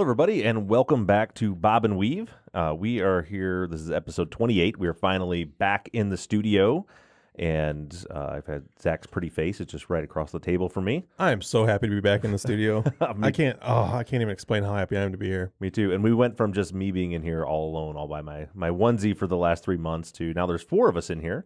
Hello, everybody, and welcome back to Bob and Weave. We are here. This is episode 28. We are finally back in the studio, and I've had Zach's pretty face. It's just right across the table from me. I am so happy to be back in the studio. Me, I can't even explain how happy I am to be here. me too. And we went from just me being in here all alone, all by my onesie for the last 3 months, to now there's 4 of us in here.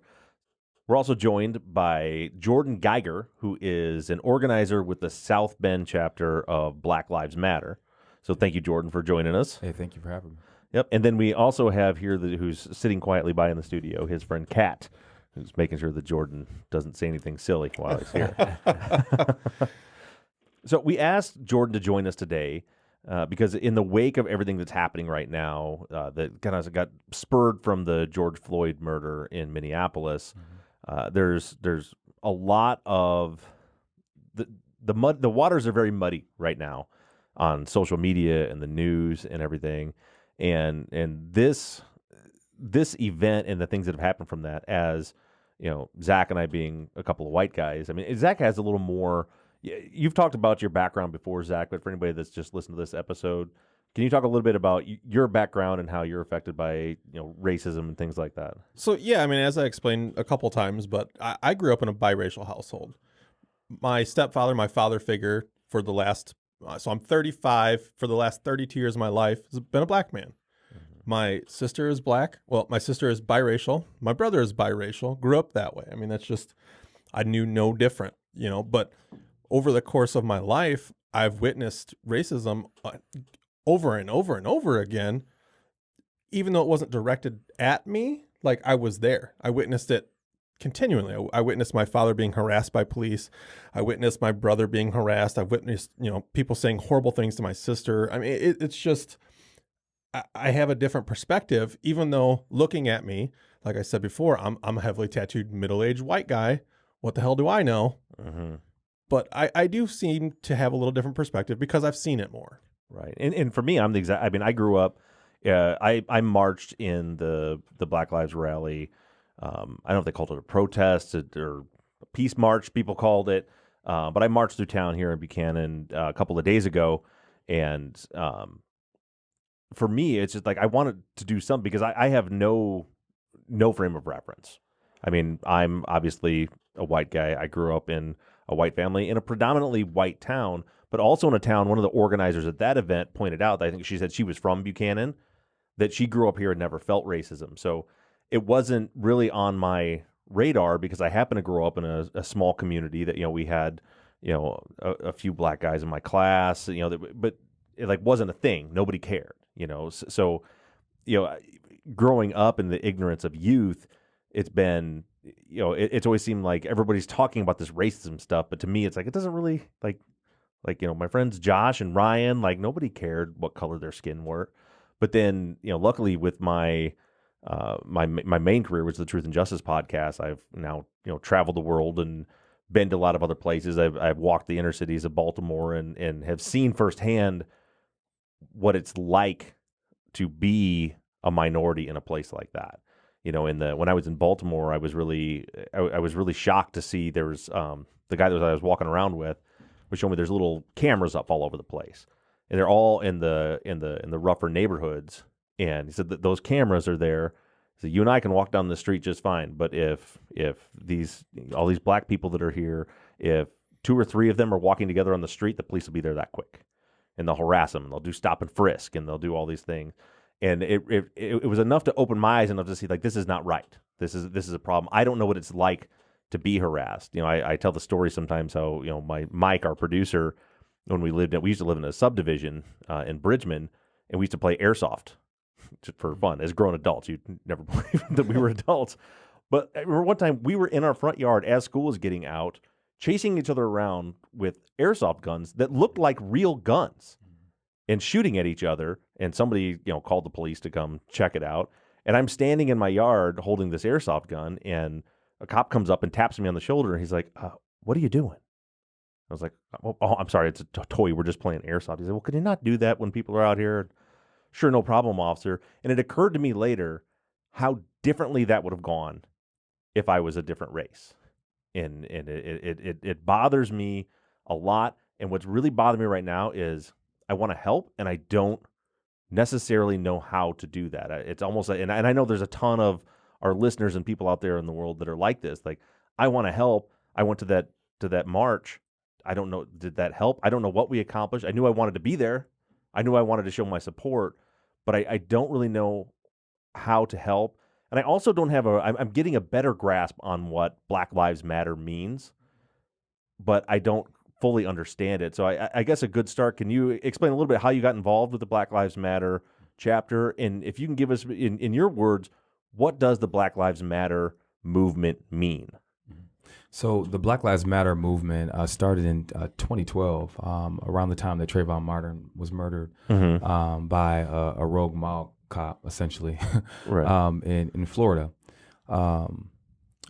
We're also joined by Jordan Geiger, who is an organizer with the South Bend chapter of Black Lives Matter. So thank you, Jordan, for joining us. Hey, thank you for having me. Yep. And then we also have here who's sitting quietly by in the studio, his friend Kat, who's making sure that Jordan doesn't say anything silly while he's here. So we asked Jordan to join us today because in the wake of everything that's happening right now, that kind of got spurred from the George Floyd murder in Minneapolis, there's a lot of the waters are very muddy right now on social media and the news and everything, and this event and the things that have happened from that, as you know, Zach and I being a couple of white guys. I mean, Zach has a little more. You've talked about your background before, Zach, but for anybody that's just listened to this episode, can you talk a little bit about your background and how you're affected by racism and things like that? So yeah, I mean, as I explained a couple times, but I grew up in a biracial household. My stepfather, my father figure, for the last so I'm 35. For the last 32 years of my life, has been a black man. My sister is black. Well, my sister is biracial. My brother is biracial. Grew up that way. I mean, that's just, I knew no different, But over the course of my life, I've witnessed racism over and over and over again, even though it wasn't directed at me. Like, I was there. I witnessed it continually. I witnessed my father being harassed by police. I witnessed my brother being harassed. I've witnessed, people saying horrible things to my sister. I mean, it's just, I have a different perspective, even though looking at me, like I said before, I'm a heavily tattooed middle-aged white guy. What the hell do I know? Mm-hmm. But I do seem to have a little different perspective because I've seen it more. Right. And for me, I'm the exact. I mean, I grew up. I marched in the Black Lives rally. I don't know if they called it a protest or a peace march. People called it, but I marched through town here in Buchanan a couple of days ago, and for me, it's just like I wanted to do something because I have no frame of reference. I mean, I'm obviously a white guy. I grew up in a white family in a predominantly white town, but also in a town. One of the organizers at that event pointed out that I think she said she was from Buchanan, that she grew up here and never felt racism. So it wasn't really on my radar because I happened to grow up in a small community that, we had, a few black guys in my class, but it like wasn't a thing. Nobody cared, So, growing up in the ignorance of youth, it's been, it's always seemed like everybody's talking about this racism stuff, but to me, it's like, it doesn't really like, my friends Josh and Ryan, like nobody cared what color their skin were. But then, luckily with my my main career, which is the Truth and Justice podcast, I've now, traveled the world and been to a lot of other places. I've walked the inner cities of Baltimore and have seen firsthand what it's like to be a minority in a place like that. When I was in Baltimore, I was really shocked to see there was the guy that I was walking around with was showing me there's little cameras up all over the place, and they're all in the rougher neighborhoods. And he said that those cameras are there so you and I can walk down the street just fine. But if all these black people that are here, if 2 or 3 of them are walking together on the street, the police will be there that quick, and they'll harass them, and they'll do stop and frisk, and they'll do all these things. And it was enough to open my eyes enough to see, like, this is not right. This is a problem. I don't know what it's like to be harassed. I tell the story sometimes how, Mike, our producer, when we used to live in a subdivision in Bridgman, and we used to play airsoft just for fun as grown adults. You'd never believe that we were adults. But I remember one time we were in our front yard as school was getting out, chasing each other around with airsoft guns that looked like real guns and shooting at each other. And somebody, called the police to come check it out. And I'm standing in my yard holding this airsoft gun, and a cop comes up and taps me on the shoulder. And he's like, what are you doing? I was like, oh, I'm sorry, it's a toy. We're just playing airsoft. He said, well, could you not do that when people are out here? Sure, no problem, officer. And it occurred to me later how differently that would have gone if I was a different race. And it bothers me a lot. And what's really bothering me right now is want to help, and I don't necessarily know how to do that. It's almost like, and I know there's a ton of our listeners and people out there in the world that are like this. Like, I want to help. I went to that march. I don't know, did that help? I don't know what we accomplished. I knew I wanted to be there. I knew I wanted to show my support, but I don't really know how to help. And I also don't have I'm getting a better grasp on what Black Lives Matter means, but I don't fully understand it. So I guess a good start, can you explain a little bit how you got involved with the Black Lives Matter chapter? And if you can give us, in your words, what does the Black Lives Matter movement mean? So the Black Lives Matter movement started in 2012, around the time that Trayvon Martin was murdered by a rogue mall cop, essentially, Right. in Florida.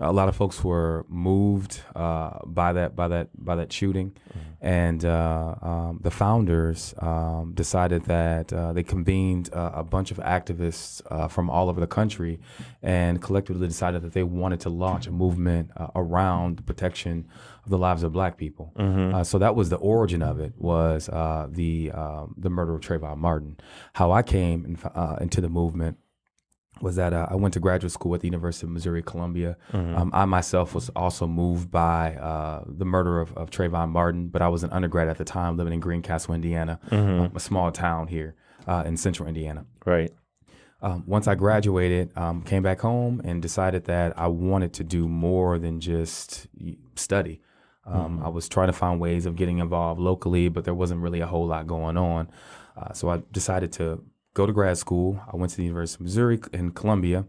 A lot of folks were moved by that shooting, and the founders decided that they convened a bunch of activists from all over the country, and collectively decided that they wanted to launch a movement around the protection of the lives of Black people. So that was the origin of it, was the murder of Trayvon Martin. How I came into the movement was that I went to graduate school at the University of Missouri, Columbia. I myself was also moved by the murder of Trayvon Martin, but I was an undergrad at the time living in Greencastle, Indiana, a small town here in central Indiana. Right. Once I graduated, came back home and decided that I wanted to do more than just study. I was trying to find ways of getting involved locally, but there wasn't really a whole lot going on. So I decided to go to grad school. I went to the University of Missouri in Columbia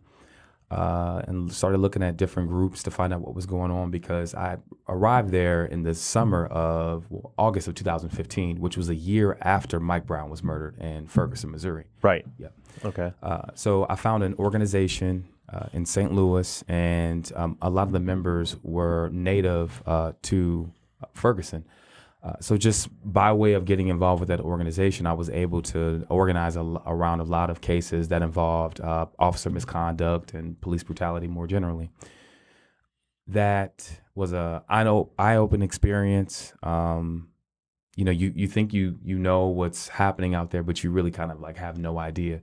and started looking at different groups to find out what was going on, because I arrived there in the summer of August of 2015, which was a year after Mike Brown was murdered in Ferguson, Missouri. Right. Yeah. Okay. So I found an organization in St. Louis, and a lot of the members were native to Ferguson. So just by way of getting involved with that organization, I was able to organize around a lot of cases that involved officer misconduct and police brutality more generally. That was a eye-opening experience. You think you know what's happening out there, but you really kind of like have no idea.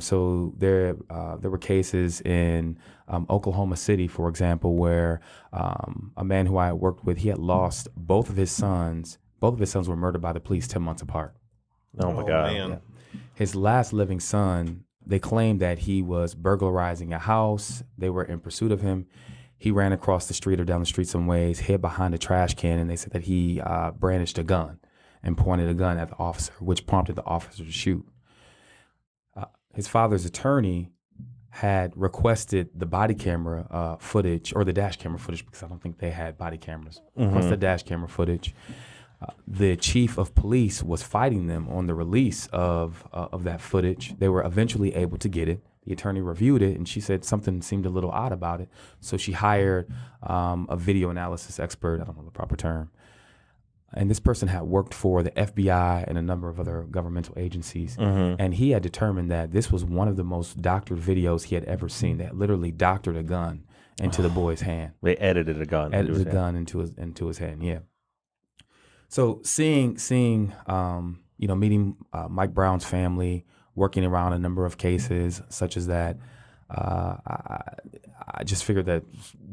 So there were cases in Oklahoma City, for example, where a man who I had worked with, he had lost both of his sons. Both of his sons were murdered by the police 10 months apart. Oh my God. Man. Yeah. His last living son, they claimed that he was burglarizing a house. They were in pursuit of him. He ran across the street or down the street some ways, hid behind a trash can, and they said that he brandished a gun and pointed a gun at the officer, which prompted the officer to shoot. His father's attorney had requested the body camera footage, or the dash camera footage, because I don't think they had body cameras. Plus the dash camera footage. The chief of police was fighting them on the release of that footage. They were eventually able to get it. The attorney reviewed it, and she said something seemed a little odd about it. So she hired a video analysis expert, I don't know the proper term. And this person had worked for the FBI and a number of other governmental agencies. And he had determined that this was one of the most doctored videos he had ever seen. They had literally doctored a gun into the boy's hand. They edited a gun. Edited a gun into his hand, yeah. So seeing meeting Mike Brown's family, working around a number of cases such as that, I just figured that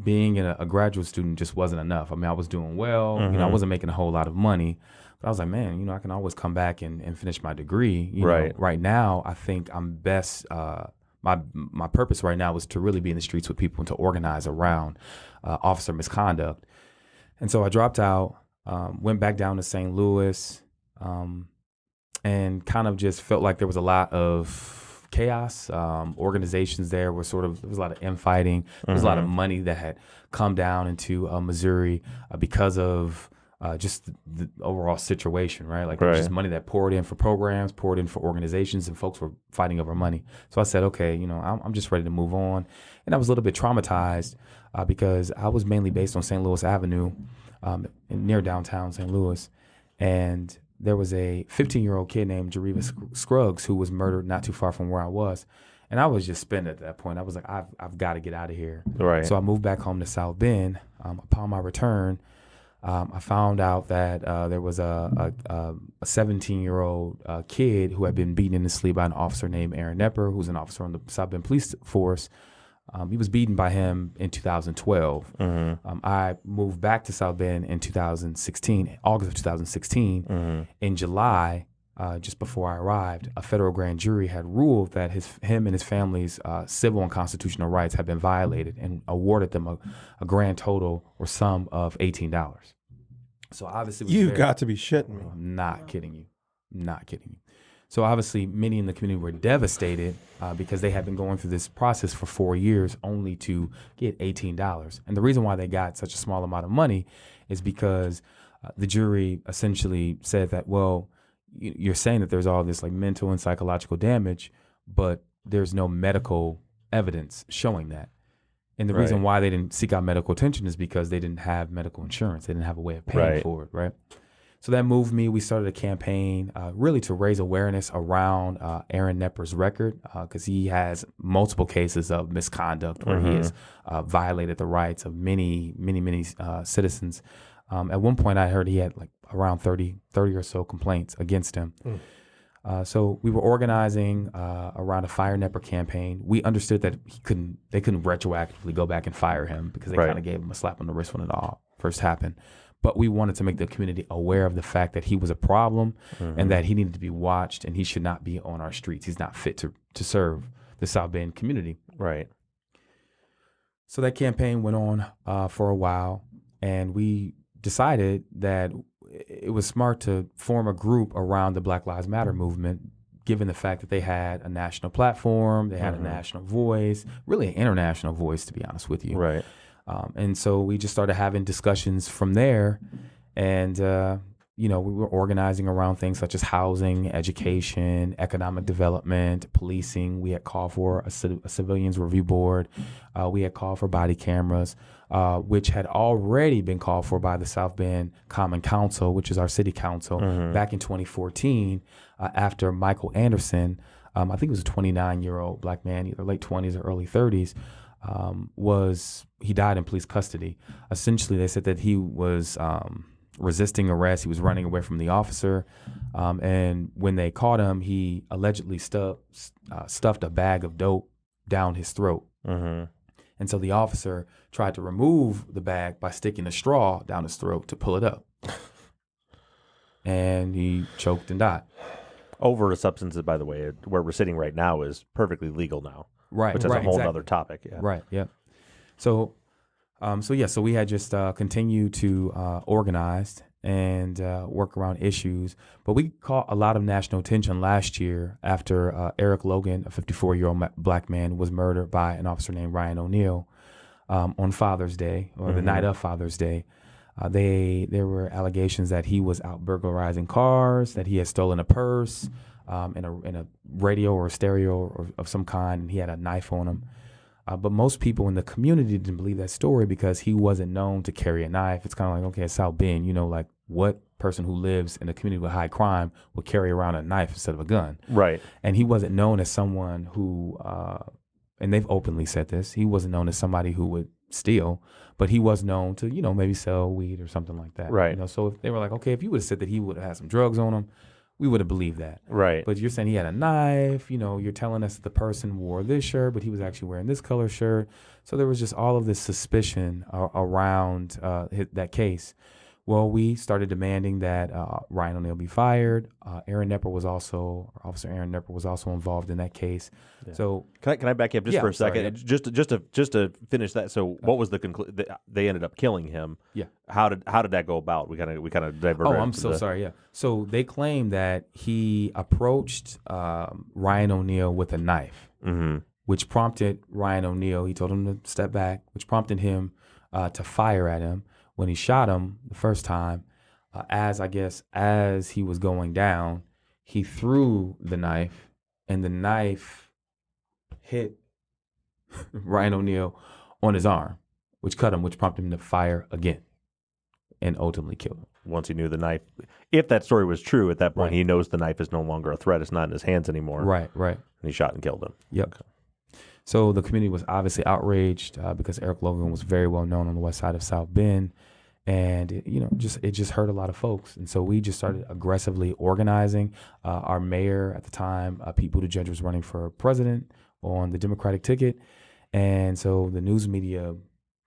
being a graduate student just wasn't enough. I mean, I was doing well. I wasn't making a whole lot of money, but I was like, man, I can always come back and finish my degree. Right. Right now, I think I'm best. My purpose right now is to really be in the streets with people and to organize around officer misconduct. And so I dropped out, went back down to St. Louis, and kind of just felt like there was a lot of chaos. Organizations there were there was a lot of infighting. There was a lot of money that had come down into Missouri because of just the overall situation, right? Like there was just money that poured in for programs, poured in for organizations, and folks were fighting over money. So I said, okay, I'm just ready to move on. And I was a little bit traumatized because I was mainly based on St. Louis Avenue near downtown St. Louis. And there was a 15-year-old kid named Jervis Scruggs who was murdered not too far from where I was. And I was just spent at that point. I was like, I've got to get out of here. Right. So I moved back home to South Bend. Upon my return, I found out that there was a 17-year-old kid who had been beaten in his sleep by an officer named Aaron Nepper, who's an officer on the South Bend Police Force. He was beaten by him in 2012. I moved back to South Bend in 2016, August of 2016. In July, just before I arrived, a federal grand jury had ruled that him and his family's civil and constitutional rights had been violated and awarded them a grand total or sum of $18. So obviously, You've got to be shitting me. I'm not kidding you. Not kidding you. So obviously, many in the community were devastated because they had been going through this process for 4 years only to get $18. And the reason why they got such a small amount of money is because the jury essentially said that, well, you're saying that there's all this like mental and psychological damage, but there's no medical evidence showing that. And the reason why they didn't seek out medical attention is because they didn't have medical insurance. They didn't have a way of paying for it, right? So that moved me. We started a campaign really to raise awareness around Aaron Nepper's record because he has multiple cases of misconduct where he has violated the rights of many citizens. At one point, I heard he had like around 30 or so complaints against him. So we were organizing around a Fire Nepper campaign. We understood that they couldn't retroactively go back and fire him because they kind of gave him a slap on the wrist when it all first happened. But we wanted to make the community aware of the fact that he was a problem and that he needed to be watched and he should not be on our streets. He's not fit to serve the South Bend community. Right. So that campaign went on for a while, and we decided that it was smart to form a group around the Black Lives Matter movement, given the fact that they had a national platform, they had a national voice, really an international voice, to be honest with you. Right. And so we just started having discussions from there. And, we were organizing around things such as housing, education, economic development, policing. We had called for a civilians review board. We had called for body cameras, which had already been called for by the South Bend Common Council, which is our city council, back in 2014, after Michael Anderson, I think he was a 29-year-old black man, either late 20s or early 30s, he died in police custody. Essentially, they said that he was resisting arrest. He was running away from the officer. And when they caught him, he allegedly stuffed a bag of dope down his throat. And so the officer tried to remove the bag by sticking a straw down his throat to pull it up. And he choked and died. Over a substance that, by the way, where we're sitting right now is perfectly legal now. Right. Which is a whole other topic. Yeah. Right. Yeah. So we had just continued to organize and work around issues, but we caught a lot of national attention last year after Eric Logan, a 54-year-old black man, was murdered by an officer named Ryan O'Neal on Father's Day, or the night of Father's Day. There were allegations that he was out burglarizing cars, that he had stolen a purse, in a radio or a stereo of some kind, and he had a knife on him. But most people in the community didn't believe that story because he wasn't known to carry a knife. It's kind of like, okay, at South Bend, like what person who lives in a community with high crime would carry around a knife instead of a gun? Right. And he wasn't known as someone who, and they've openly said this, he wasn't known as somebody who would steal, but he was known to, maybe sell weed or something like that. Right. So if they were like, okay, if you would have said that he would have had some drugs on him, we would have believed that. Right. But you're saying he had a knife, you're telling us that the person wore this shirt, but he was actually wearing this color shirt. So there was just all of this suspicion around that case. Well, we started demanding that Ryan O'Neal be fired. Officer Aaron Nepper was also involved in that case. Yeah. So can I back you up just for a second? Sorry, just to finish that. So what was the conclusion? They ended up killing him. Yeah. How did that go about? We kind of diverted. Oh, I'm so sorry. Yeah. So they claim that he approached Ryan O'Neal with a knife, which prompted Ryan O'Neal. He told him to step back, which prompted him to fire at him. When he shot him the first time, as he was going down, he threw the knife, and the knife hit Ryan O'Neal on his arm, which cut him, which prompted him to fire again and ultimately killed him. Once he knew the knife, if that story was true, at that point, he knows the knife is no longer a threat. It's not in his hands anymore. Right. And he shot and killed him. Yep. Okay. So the community was obviously outraged because Eric Logan was very well known on the west side of South Bend. And it just hurt a lot of folks. And so we just started aggressively organizing. Our mayor at the time, Pete Buttigieg, was running for president on the Democratic ticket. And so the news media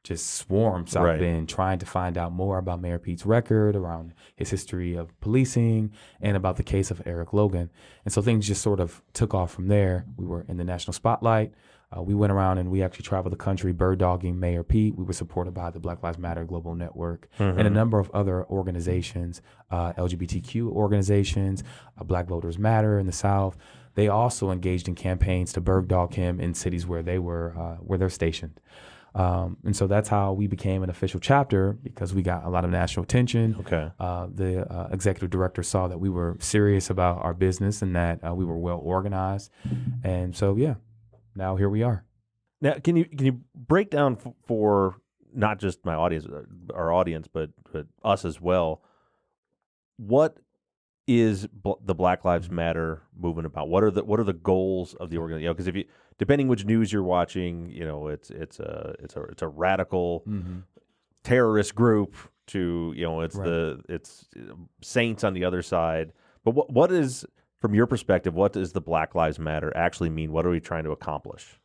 just swarmed South Right. Bend trying to find out more about Mayor Pete's record, around his history of policing, and about the case of Eric Logan. And so things just sort of took off from there. We were in the national spotlight. We went around and we actually traveled the country bird dogging Mayor Pete. We were supported by the Black Lives Matter Global Network and a number of other organizations, LGBTQ organizations, Black Voters Matter in the South. They also engaged in campaigns to bird dog him in cities where they're stationed. And so that's how we became an official chapter, because we got a lot of national attention. Okay. The executive director saw that we were serious about our business and that we were well organized. And so, yeah, now here we are. Now, can you break down for not just my audience, our audience, but us as well, what is the Black Lives Matter movement about? What are the goals of the organization? Because if you, depending which news you're watching, it's a radical terrorist group to it's saints on the other side. But what is, from your perspective, what does the Black Lives Matter actually mean? What are we trying to accomplish?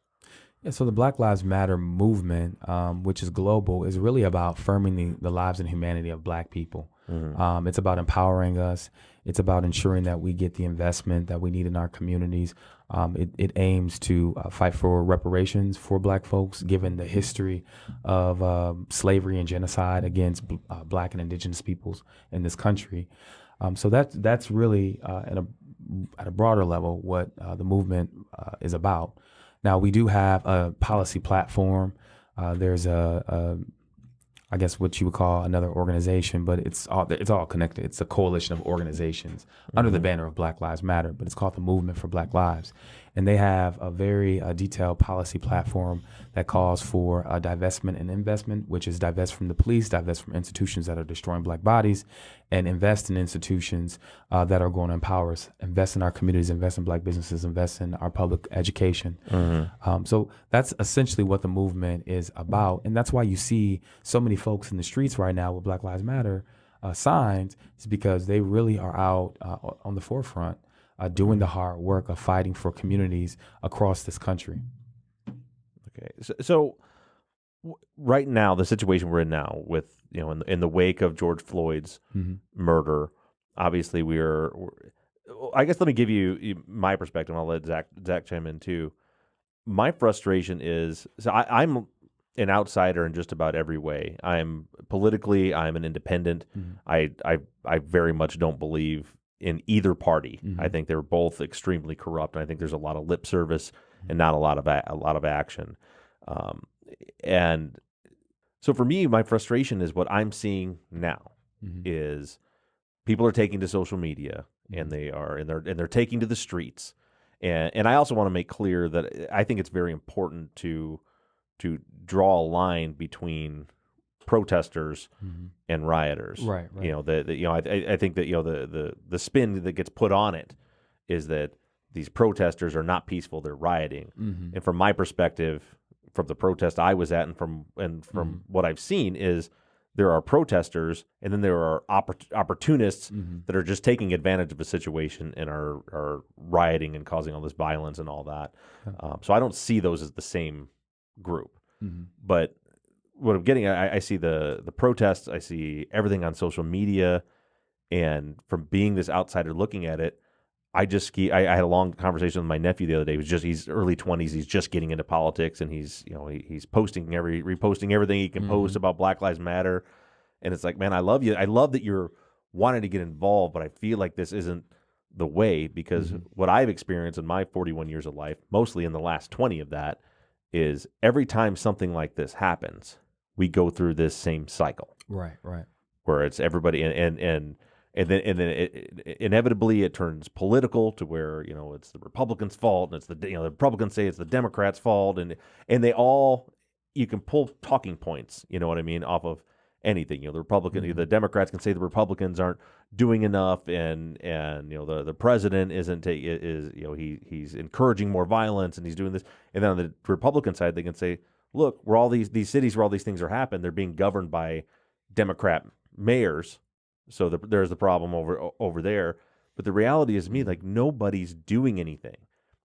Yeah, so the Black Lives Matter movement, which is global, is really about affirming the lives and humanity of Black people. It's about empowering us. It's about ensuring that we get the investment that we need in our communities. It aims to fight for reparations for Black folks, given the history of slavery and genocide against Black and Indigenous peoples in this country. So that's really at a broader level what the movement is about. Now, we do have a policy platform. There's I guess what you would call another organization, but it's all connected. It's a coalition of organizations under the banner of Black Lives Matter, but it's called the Movement for Black Lives. And they have a very detailed policy platform that calls for divestment and investment, which is divest from the police, divest from institutions that are destroying Black bodies, and invest in institutions that are going to empower us, invest in our communities, invest in Black businesses, invest in our public education. So that's essentially what the movement is about. And that's why you see so many folks in the streets right now with Black Lives Matter signs, is because they really are out on the forefront doing the hard work of fighting for communities across this country. Okay, so right now, the situation we're in now, with in the wake of George Floyd's murder, obviously we're. I guess let me give you my perspective. I'll let Zach chime in too. My frustration is, so I'm an outsider in just about every way. I'm an independent. I very much don't believe in either party. I think they're both extremely corrupt, and I think there's a lot of lip service and not a lot of action. And so for me, my frustration is what I'm seeing now is people are taking to social media, and they're taking to the streets. And I also want to make clear that I think it's very important to draw a line between protesters and rioters. Right. I think that the spin that gets put on it is that these protesters are not peaceful; they're rioting. And from my perspective, from the protest I was at, and from what I've seen, is there are protesters, and then there are opportunists that are just taking advantage of a situation and are rioting and causing all this violence and all that. So I don't see those as the same group. But what I'm getting at, I see the protests, I see everything on social media, and from being this outsider looking at it, I had a long conversation with my nephew the other day. He's early 20s. He's just getting into politics, and he's reposting everything he can post about Black Lives Matter. And it's like, man, I love you. I love that you're wanting to get involved, but I feel like this isn't the way, because what I've experienced in my 41 years of life, mostly in the last 20 of that, is every time something like this happens, we go through this same cycle. Right. Where it's everybody and then inevitably it turns political, to where it's the Republicans' fault, and it's the Republicans say it's the Democrats' fault, and they all, you can pull talking points, off of anything. The Democrats can say the Republicans aren't doing enough, and the president he's encouraging more violence, and he's doing this. And then on the Republican side, they can say, look, we're all these cities where all these things are happening, they're being governed by Democrat mayors, so there's the problem over there. But the reality is, like, nobody's doing anything.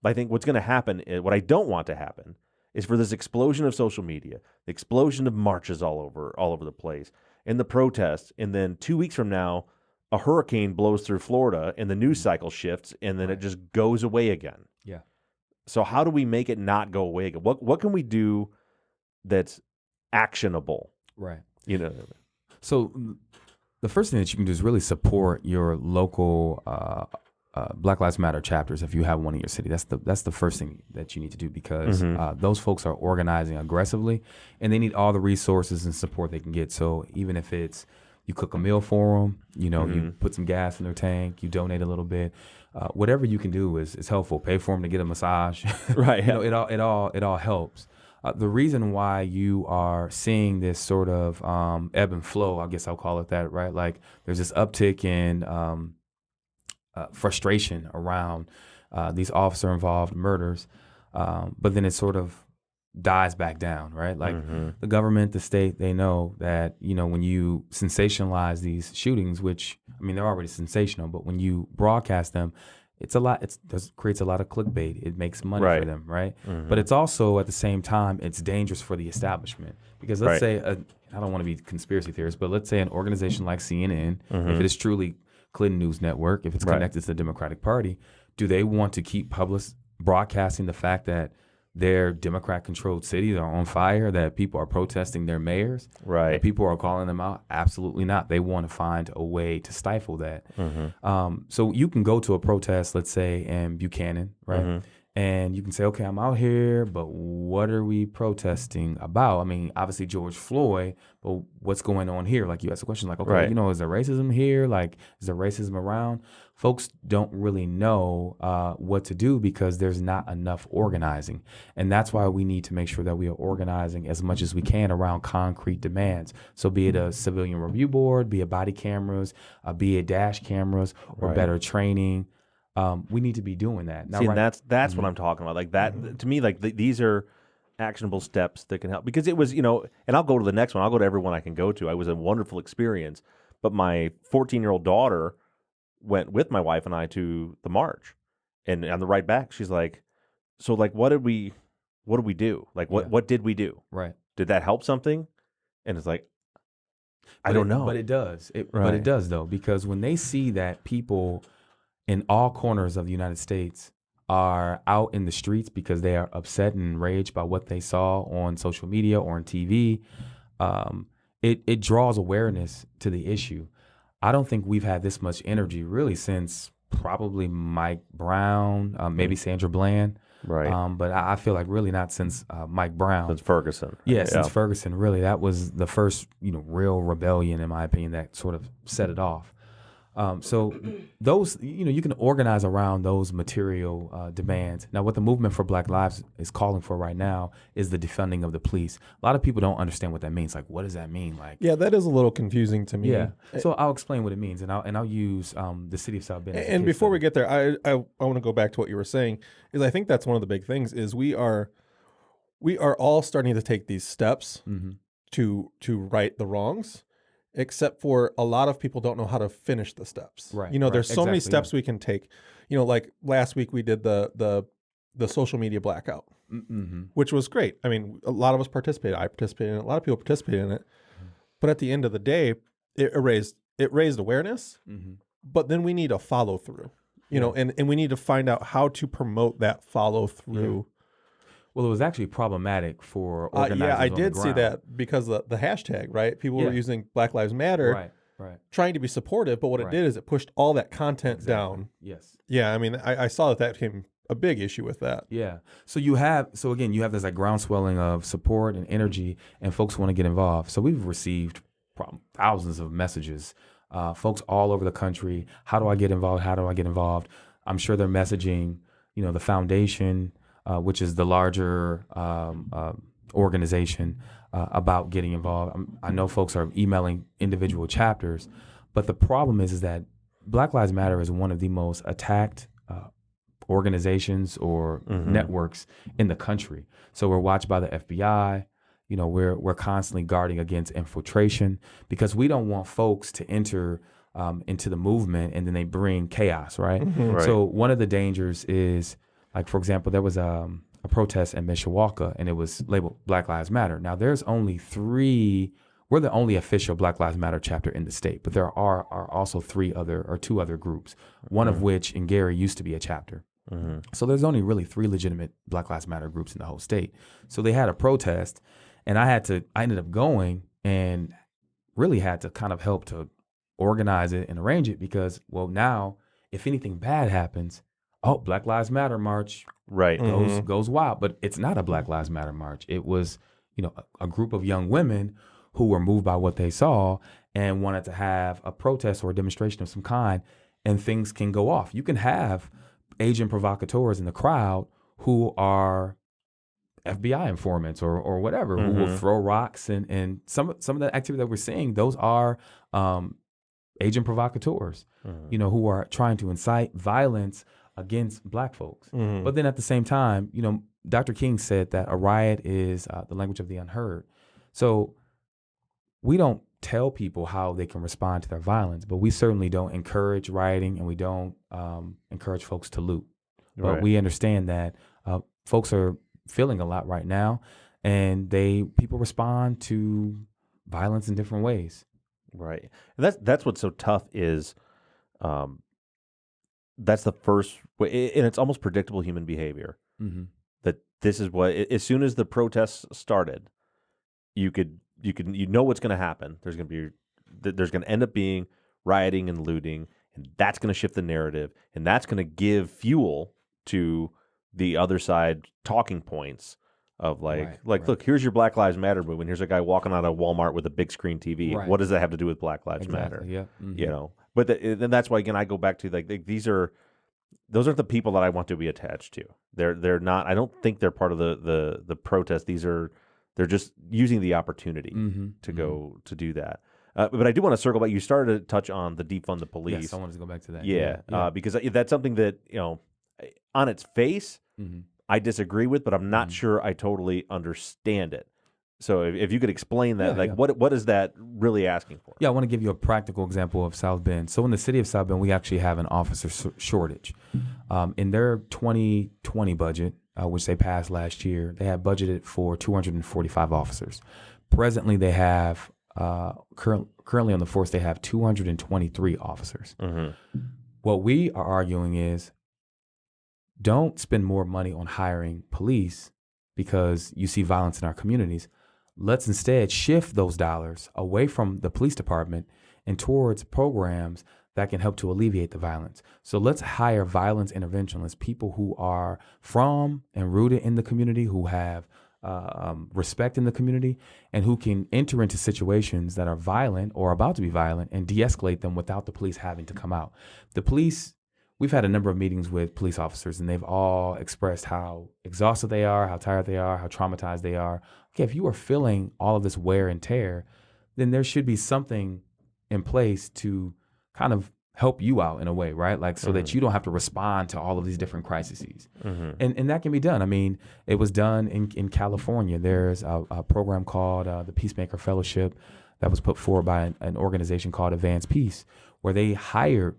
I think what's going to happen, what I don't want to happen, is for this explosion of social media, the explosion of marches all over the place, and the protests, and then 2 weeks from now, a hurricane blows through Florida, and the news cycle shifts, and then it just goes away again. Yeah. So how do we make it not go away again? What can we do that's actionable? Right. So the first thing that you can do is really support your local Black Lives Matter chapters if you have one in your city. That's the first thing that you need to do, because those folks are organizing aggressively, and they need all the resources and support they can get. So even if it's you cook a meal for them, you put some gas in their tank, you donate a little bit, whatever you can do is helpful. Pay for them to get a massage, right? It all helps. The reason why you are seeing this sort of ebb and flow, I guess I'll call it that, right? Like there's this uptick in frustration around these officer-involved murders, but then it sort of dies back down, right? Like the government, the state, they know that, when you sensationalize these shootings, which, they're already sensational, but when you broadcast them, it's a lot. It creates a lot of clickbait. It makes money for them, right? But it's also at the same time, it's dangerous for the establishment, because let's say I don't want to be conspiracy theorist, but let's say an organization like CNN, if it is truly Clinton News Network, if it's connected to the Democratic Party, do they want to keep broadcasting the fact that their Democrat-controlled cities are on fire, that people are protesting their mayors, that people are calling them out? Absolutely not. They want to find a way to stifle that. So you can go to a protest, let's say in Buchanan, right? And you can say, okay, I'm out here, but what are we protesting about? Obviously George Floyd, but what's going on here? Like you asked a question, like, okay, is there racism here? Like, is there racism around? Folks don't really know what to do, because there's not enough organizing. And that's why we need to make sure that we are organizing as much as we can around concrete demands. So be it a civilian review board, be it body cameras, be it dash cameras, or better training. We need to be doing that. Now, and that's what I'm talking about. Like that, to me, like these are actionable steps that can help, because it was, and I'll go to the next one. I'll go to everyone I can go to. It was a wonderful experience, but my 14-year-old daughter went with my wife and I to the march, and on the ride back, she's like, so like, what did we do? Like, what did we do? Right. Did that help something? And it's like, I don't know. But it does. But it does, though, because when they see that people in all corners of the United States are out in the streets because they are upset and enraged by what they saw on social media or on TV, it draws awareness to the issue. I don't think we've had this much energy really since probably Mike Brown, maybe Sandra Bland. Right. But I feel like really not since Mike Brown. Since Ferguson. Yeah, since Ferguson, really. That was the first, real rebellion, in my opinion, that sort of set it off. So those, you can organize around those material demands. Now, what the Movement for Black Lives is calling for right now is the defunding of the police. A lot of people don't understand what that means. Like, what does that mean? Like, yeah, that is a little confusing to me. Yeah. So I'll explain what it means, and I'll use the city of South Bend. And before we get there, I want to go back to what you were saying, is I think that's one of the big things is we are all starting to take these steps to right the wrongs. Except for a lot of people don't know how to finish the steps. Right. There's so many steps we can take. Like last week we did the social media blackout, which was great. A lot of us participated. I participated in it. A lot of people participated in it. But at the end of the day, it raised awareness. But then we need a follow through. And we need to find out how to promote that follow through. Well, it was actually problematic for organizers. Yeah, I did see that because the hashtag, right? People were using Black Lives Matter, right, trying to be supportive, but what it did is it pushed all that content down. Yes. Yeah, I saw that became a big issue with that. Yeah. So you have this like groundswelling of support and energy, and folks want to get involved. So we've received thousands of messages, folks all over the country. How do I get involved? How do I get involved? I'm sure they're messaging, the foundation, which is the larger organization, about getting involved. I know folks are emailing individual chapters, but the problem is that Black Lives Matter is one of the most attacked organizations or networks in the country. So we're watched by the FBI. we're constantly guarding against infiltration because we don't want folks to enter into the movement and then they bring chaos, right? Right. So one of the dangers is, like, for example, there was a protest in Mishawaka and it was labeled Black Lives Matter. Now there's only we're the only official Black Lives Matter chapter in the state, but there are also two other groups, one of which in Gary used to be a chapter. So there's only really 3 legitimate Black Lives Matter groups in the whole state. So they had a protest and I ended up going and really had to kind of help to organize it and arrange it because, well, now if anything bad happens, Black Lives Matter march Right. goes wild. But it's not a Black Lives Matter march. It was, a group of young women who were moved by what they saw and wanted to have a protest or a demonstration of some kind, and things can go off. You can have agent provocateurs in the crowd who are FBI informants or whatever, who will throw rocks and some of the activity that we're seeing, those are agent provocateurs, who are trying to incite violence against Black folks. But then at the same time, Dr. King said that a riot is the language of the unheard. So we don't tell people how they can respond to their violence, but we certainly don't encourage rioting and we don't encourage folks to loot. But we understand that folks are feeling a lot right now, and people respond to violence in different ways. Right. And that's what's so tough is that's the first way, and it's almost predictable human behavior. That this is what, as soon as the protests started, you know what's going to happen. There's going to end up being rioting and looting, and that's going to shift the narrative, and that's going to give fuel to the other side talking points of look, here's your Black Lives Matter movement. Here's a guy walking out of Walmart with a big screen TV. Right. What does that have to do with Black Lives Matter? Yeah. But then that's why, again, I go back to those aren't the people that I want to be attached to. They're not. I don't think they're part of the protest. They're just using the opportunity to go to do that. But I do want to circle back. You started to touch on the defund the police. Yes, I wanted to go back to that. Yeah. Because that's something that, on its face, I disagree with, but I'm not sure I totally understand it. So if you could explain that, what is that really asking for? Yeah, I want to give you a practical example of South Bend. So in the city of South Bend, we actually have an officer shortage. In their 2020 budget, which they passed last year, they had budgeted for 245 officers. Presently, they have, currently on the force, they have 223 officers. What we are arguing is, don't spend more money on hiring police because you see violence in our communities. Let's instead shift those dollars away from the police department and towards programs that can help to alleviate the violence. So let's hire violence interventionists, people who are from and rooted in the community, who have respect in the community, and who can enter into situations that are violent or about to be violent and de-escalate them without the police having to come out. The police, we've had a number of meetings with police officers, and they've all expressed how exhausted they are, how tired they are, how traumatized they are. Okay, if you are feeling all of this wear and tear, then there should be something in place to kind of help you out in a way, right? Like, so that you don't have to respond to all of these different crises. And that can be done. I mean, it was done in California. There's a program called the Peacemaker Fellowship that was put forward by an organization called Advance Peace, where they hired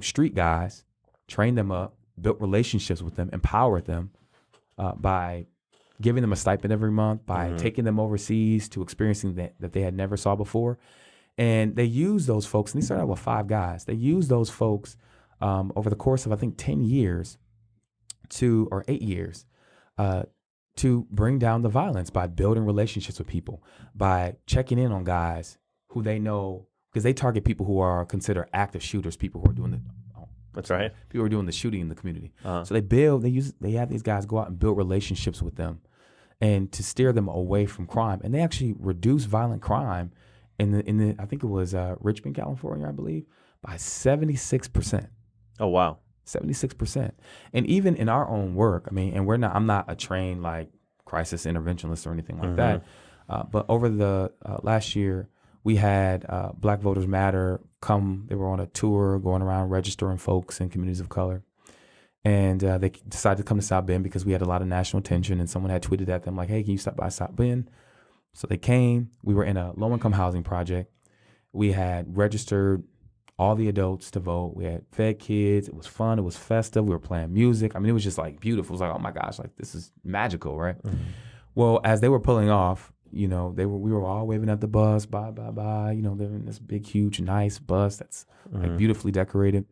street guys, trained them up, built relationships with them, empowered them by giving them a stipend every month, by taking them overseas to experiencing that they had never saw before. And they used those folks, and they started out with 5 guys. They used those folks over the course of, I think, 10 years or 8 years to bring down the violence by building relationships with people, by checking in on guys who they know, because they target people who are considered active shooters, people who are doing That's right. People who are doing the shooting in the community. So they have these guys go out and build relationships with them, and to steer them away from crime. And they actually reduce violent crime in the I think it was Richmond, California, I believe, by 76%. Oh wow, 76%. And even in our own work, I mean, and I'm not a trained like crisis interventionist or anything like that, but over the last year, we had Black Voters Matter come. They were on a tour going around registering folks in communities of color. And they decided to come to South Bend because we had a lot of national attention, and someone had tweeted at them like, hey, can you stop by South Bend? So they came. We were in a low-income housing project. We had registered all the adults to vote. We had fed kids. It was fun. It was festive. We were playing music. I mean, it was just like beautiful. It was like, oh my gosh, like this is magical, right? Mm-hmm. Well, as they were pulling off, we were all waving at the bus, bye, bye, bye. They're in this big, huge, nice bus that's like beautifully decorated.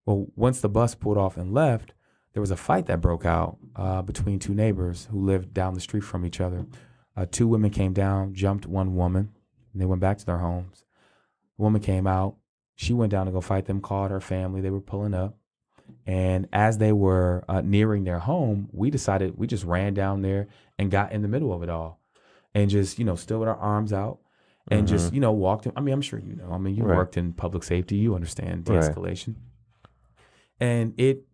Well, once the bus pulled off and left, there was a fight that broke out between two neighbors who lived down the street from each other. Two women came down, jumped one woman, and they went back to their homes. The woman came out. She went down to go fight them, called her family. They were pulling up. And as they were nearing their home, we just ran down there and got in the middle of it all and just, stood with our arms out and just, walked in. I mean, I'm sure you worked in public safety. You understand de-escalation. And it,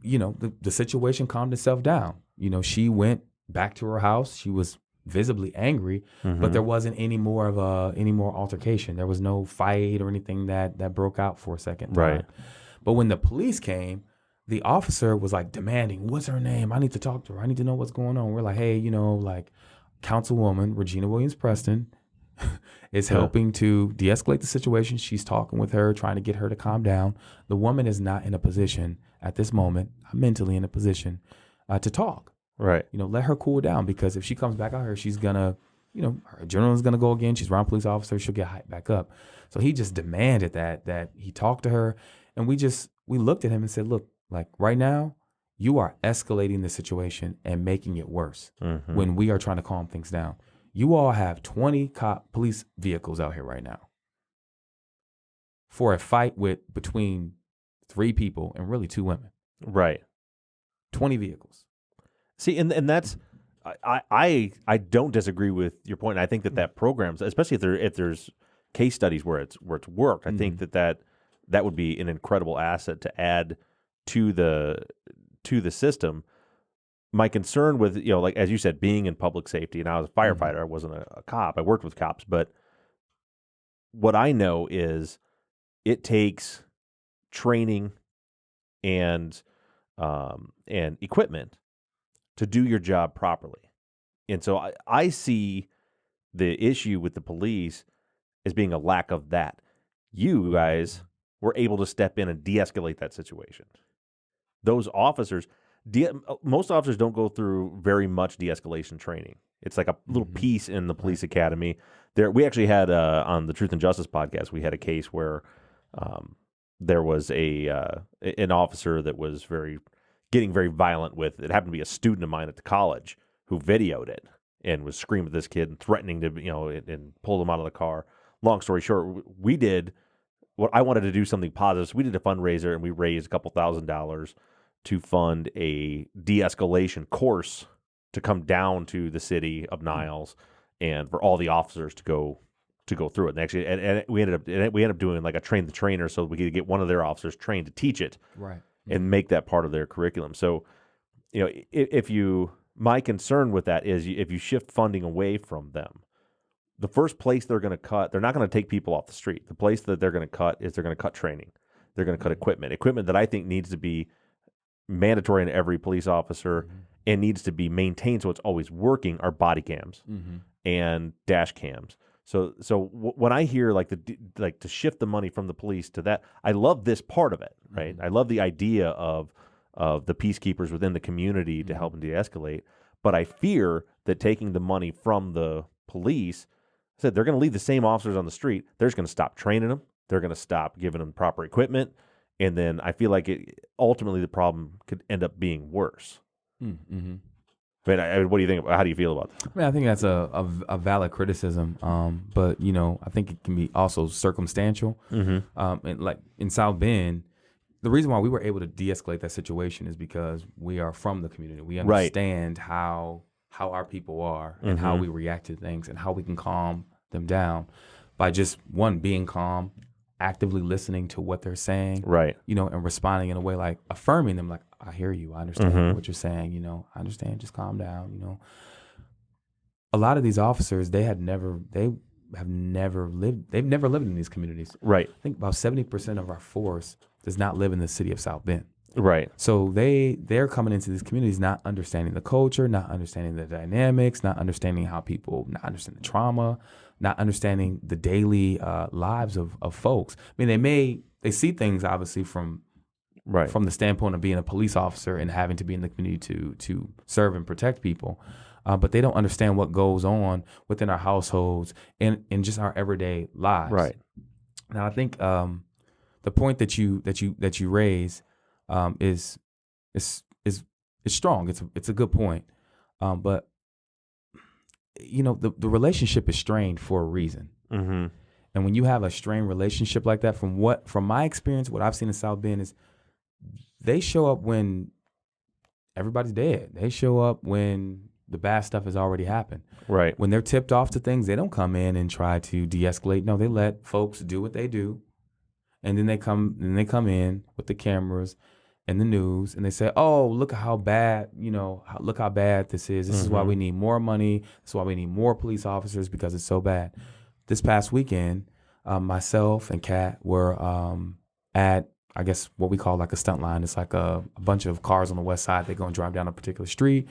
the situation calmed itself down. She went back to her house. She was visibly angry, but there wasn't any more altercation. There was no fight or anything that broke out for a second time. Right. But when the police came, the officer was like demanding, what's her name? I need to talk to her. I need to know what's going on. We're like, hey, Councilwoman Regina Williams-Preston is helping to de-escalate the situation. She's talking with her, trying to get her to calm down. The woman is not in a position at this moment, mentally in a position to talk. Right. Let her cool down, because if she comes back out here, she's going to, her adrenaline's going to go again. She's around police officers. She'll get hyped back up. So he just demanded that he talk to her. And we looked at him and said, look, like right now, you are escalating the situation and making it worse when we are trying to calm things down. You all have 20 police vehicles out here right now for a fight between 3 people and really 2 women. Right. 20 vehicles. See, and that's I don't disagree with your point. I think that programs, especially if there's case studies where it's worked, I think that would be an incredible asset to add to the system. My concern with, like as you said, being in public safety, and I was a firefighter, I wasn't a cop. I worked with cops, but what I know is it takes training and equipment to do your job properly. And so I see the issue with the police as being a lack of that. You guys were able to step in and de-escalate that situation. Those officers, most officers don't go through very much de-escalation training. It's like a little piece in the police academy. We actually had on the Truth and Justice podcast, we had a case where there was an officer that was getting very violent with. It happened to be a student of mine at the college who videoed it and was screaming at this kid and threatening to, and pulled him out of the car. Long story short, we did what I wanted to do, something positive. So we did a fundraiser and we raised a couple $1,000s to fund a de-escalation course to come down to the city of Niles and for all the officers to go through it. And actually, and we ended up doing like a train the trainer, so we could get one of their officers trained to teach it, right, and make that part of their curriculum. So, my concern with that is if you shift funding away from them, the first place they're going to cut, they're not going to take people off the street. The place that they're going to cut is they're going to cut training. They're going to cut equipment that I think needs to be mandatory in every police officer and needs to be maintained so it's always working are body cams and dash cams. So when I hear like to shift the money from the police to that, I love this part of it, right? I love the idea of the peacekeepers within the community to help and de-escalate, but I fear that taking the money from the police, said they're going to leave the same officers on the street. They're just going to stop training them. They're going to stop giving them proper equipment, and then I feel like ultimately the problem could end up being worse. Mm-hmm. I mean, what do you think? How do you feel about that? I mean, I think that's a valid criticism, but I think it can be also circumstantial. And like in South Bend, the reason why we were able to de-escalate that situation is because we are from the community. We understand how our people are and how we react to things and how we can calm them down by just being calm, actively listening to what they're saying, right? And responding in a way like affirming them, like, I hear you, I understand what you're saying, I understand, just calm down, A lot of these officers, they've never lived in these communities. Right. I think about 70% of our force does not live in the city of South Bend. Right. So they're coming into these communities not understanding the culture, not understanding the dynamics, not understanding how people, not understanding the trauma, not understanding the daily lives of folks. I mean, they see things obviously from the standpoint of being a police officer and having to be in the community to serve and protect people. But they don't understand what goes on within our households and in just our everyday lives. Right. Now, I think the point that you raise is strong. It's a good point. But the relationship is strained for a reason. Mm-hmm. And when you have a strained relationship like that, from my experience, what I've seen in South Bend is they show up when everybody's dead. They show up when the bad stuff has already happened. Right. When they're tipped off to things, they don't come in and try to de-escalate. No, they let folks do what they do. And then they come in with the cameras and the news and they say, oh, look how bad, look how bad this is. This is why we need more money. This is why we need more police officers because it's so bad. This past weekend, myself and Kat were at, I guess, what we call like a stunt line. It's like a bunch of cars on the west side. They go and drive down a particular street.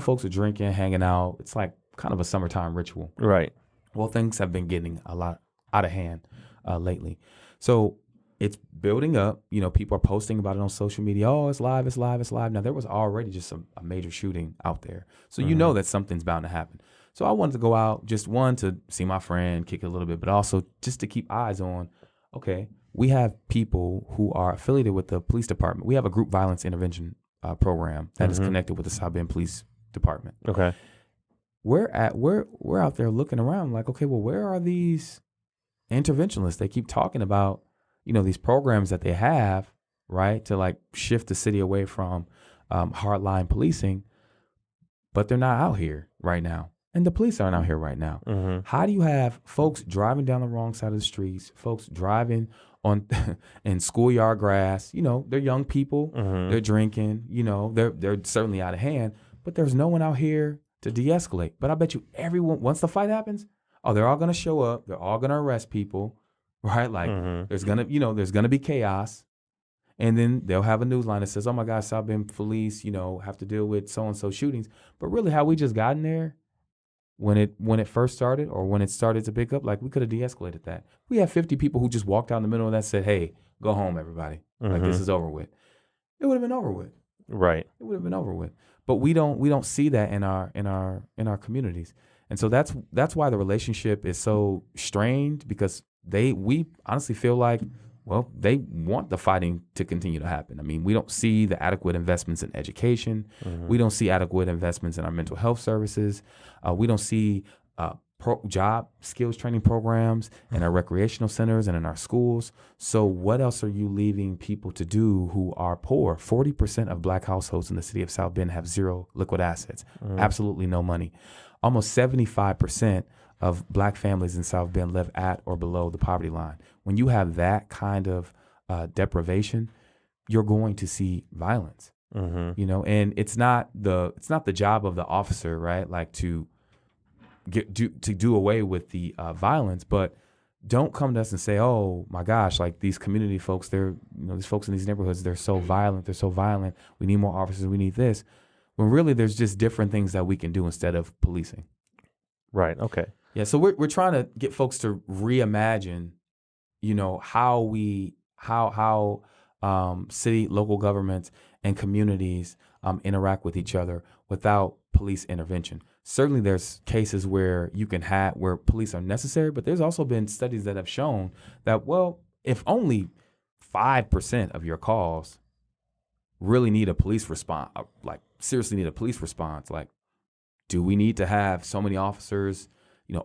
Folks are drinking, hanging out. It's like kind of a summertime ritual. Right. Well, things have been getting a lot out of hand lately. So it's building up. People are posting about it on social media. Oh, it's live, it's live, it's live. Now, there was already just a major shooting out there. So you know that something's bound to happen. So I wanted to go out, just one, to see my friend, kick it a little bit, but also just to keep eyes on, okay, we have people who are affiliated with the police department. We have a group violence intervention program that is connected with the South Bend Police Department. Okay. We're out there looking around like, okay, well, where are these interventionists? They keep talking about, these programs that they have, right, to like shift the city away from hardline policing, but they're not out here right now. And the police aren't out here right now. Mm-hmm. How do you have folks driving down the wrong side of the streets, folks driving on in schoolyard grass? They're young people, they're drinking, they're certainly out of hand, but there's no one out here to de-escalate. But I bet you everyone, once the fight happens, they're all gonna show up, they're all gonna arrest people, right? Like there's gonna be chaos. And then they'll have a news line that says, oh my gosh, South Bend police, have to deal with so-and-so shootings. But really, how we just gotten there, when it first started or when it started to pick up, like we could have de-escalated that. We had 50 people who just walked out in the middle of that and said, hey, go home, everybody. Like this is over with. It would have been over with. Right. It would have been over with. But we don't see that in our communities. And so that's why the relationship is so strained, because we honestly feel like, well, they want the fighting to continue to happen. I mean, we don't see the adequate investments in education. We don't see adequate investments in our mental health services. We don't see job skills training programs in our recreational centers and in our schools. So what else are you leaving people to do who are poor? 40% of Black households in the city of South Bend have zero liquid assets, absolutely no money. Almost 75% of Black families in South Bend live at or below the poverty line. When you have that kind of deprivation, you're going to see violence. And it's not the job of the officer, right? Like to do away with the violence, but don't come to us and say, oh my gosh, like these community folks, these folks in these neighborhoods, they're so violent. We need more officers. We need this. When really there's just different things that we can do instead of policing. Right. Okay. Yeah. So we're trying to get folks to reimagine, how city, local governments, and communities interact with each other without police intervention. Certainly, there's cases where where police are necessary, but there's also been studies that have shown that, well, if only 5% of your calls really need a police response, like seriously need a police response, like, do we need to have so many officers,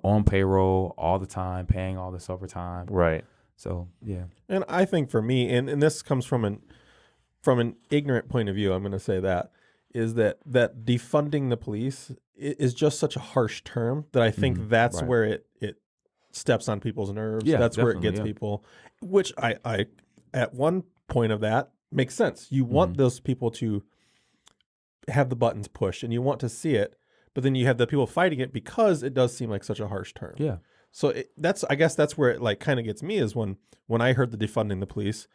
on payroll all the time, paying all this overtime? Right. So, yeah. And I think for me, and this comes from an ignorant point of view, I'm going to say that, is that defunding the police is just such a harsh term that I think that's where it steps on people's nerves. Yeah, that's where it gets people, which I at one point of that makes sense. You want those people to have the buttons pushed and you want to see it, but then you have the people fighting it because it does seem like such a harsh term. Yeah. So I guess that's where it like kind of gets me, is when I heard the defunding the police,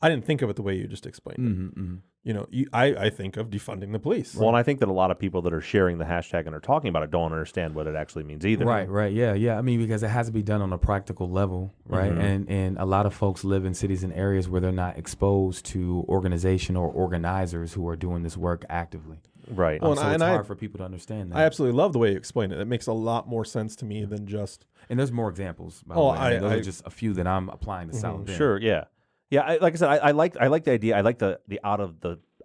I didn't think of it the way you just explained it. I think of defunding the police. Well, and I think that a lot of people that are sharing the hashtag and are talking about it don't understand what it actually means either. Right. Yeah. I mean, because it has to be done on a practical level, right? And a lot of folks live in cities and areas where they're not exposed to organization or organizers who are doing this work actively. Right. Well, So it's hard for people to understand that. I absolutely love the way you explain it. It makes a lot more sense to me than just. And there's more examples. By the way. I mean, those are just a few that I'm applying to South Bend. Sure. Yeah. Yeah. Like I said, I like the idea. I like the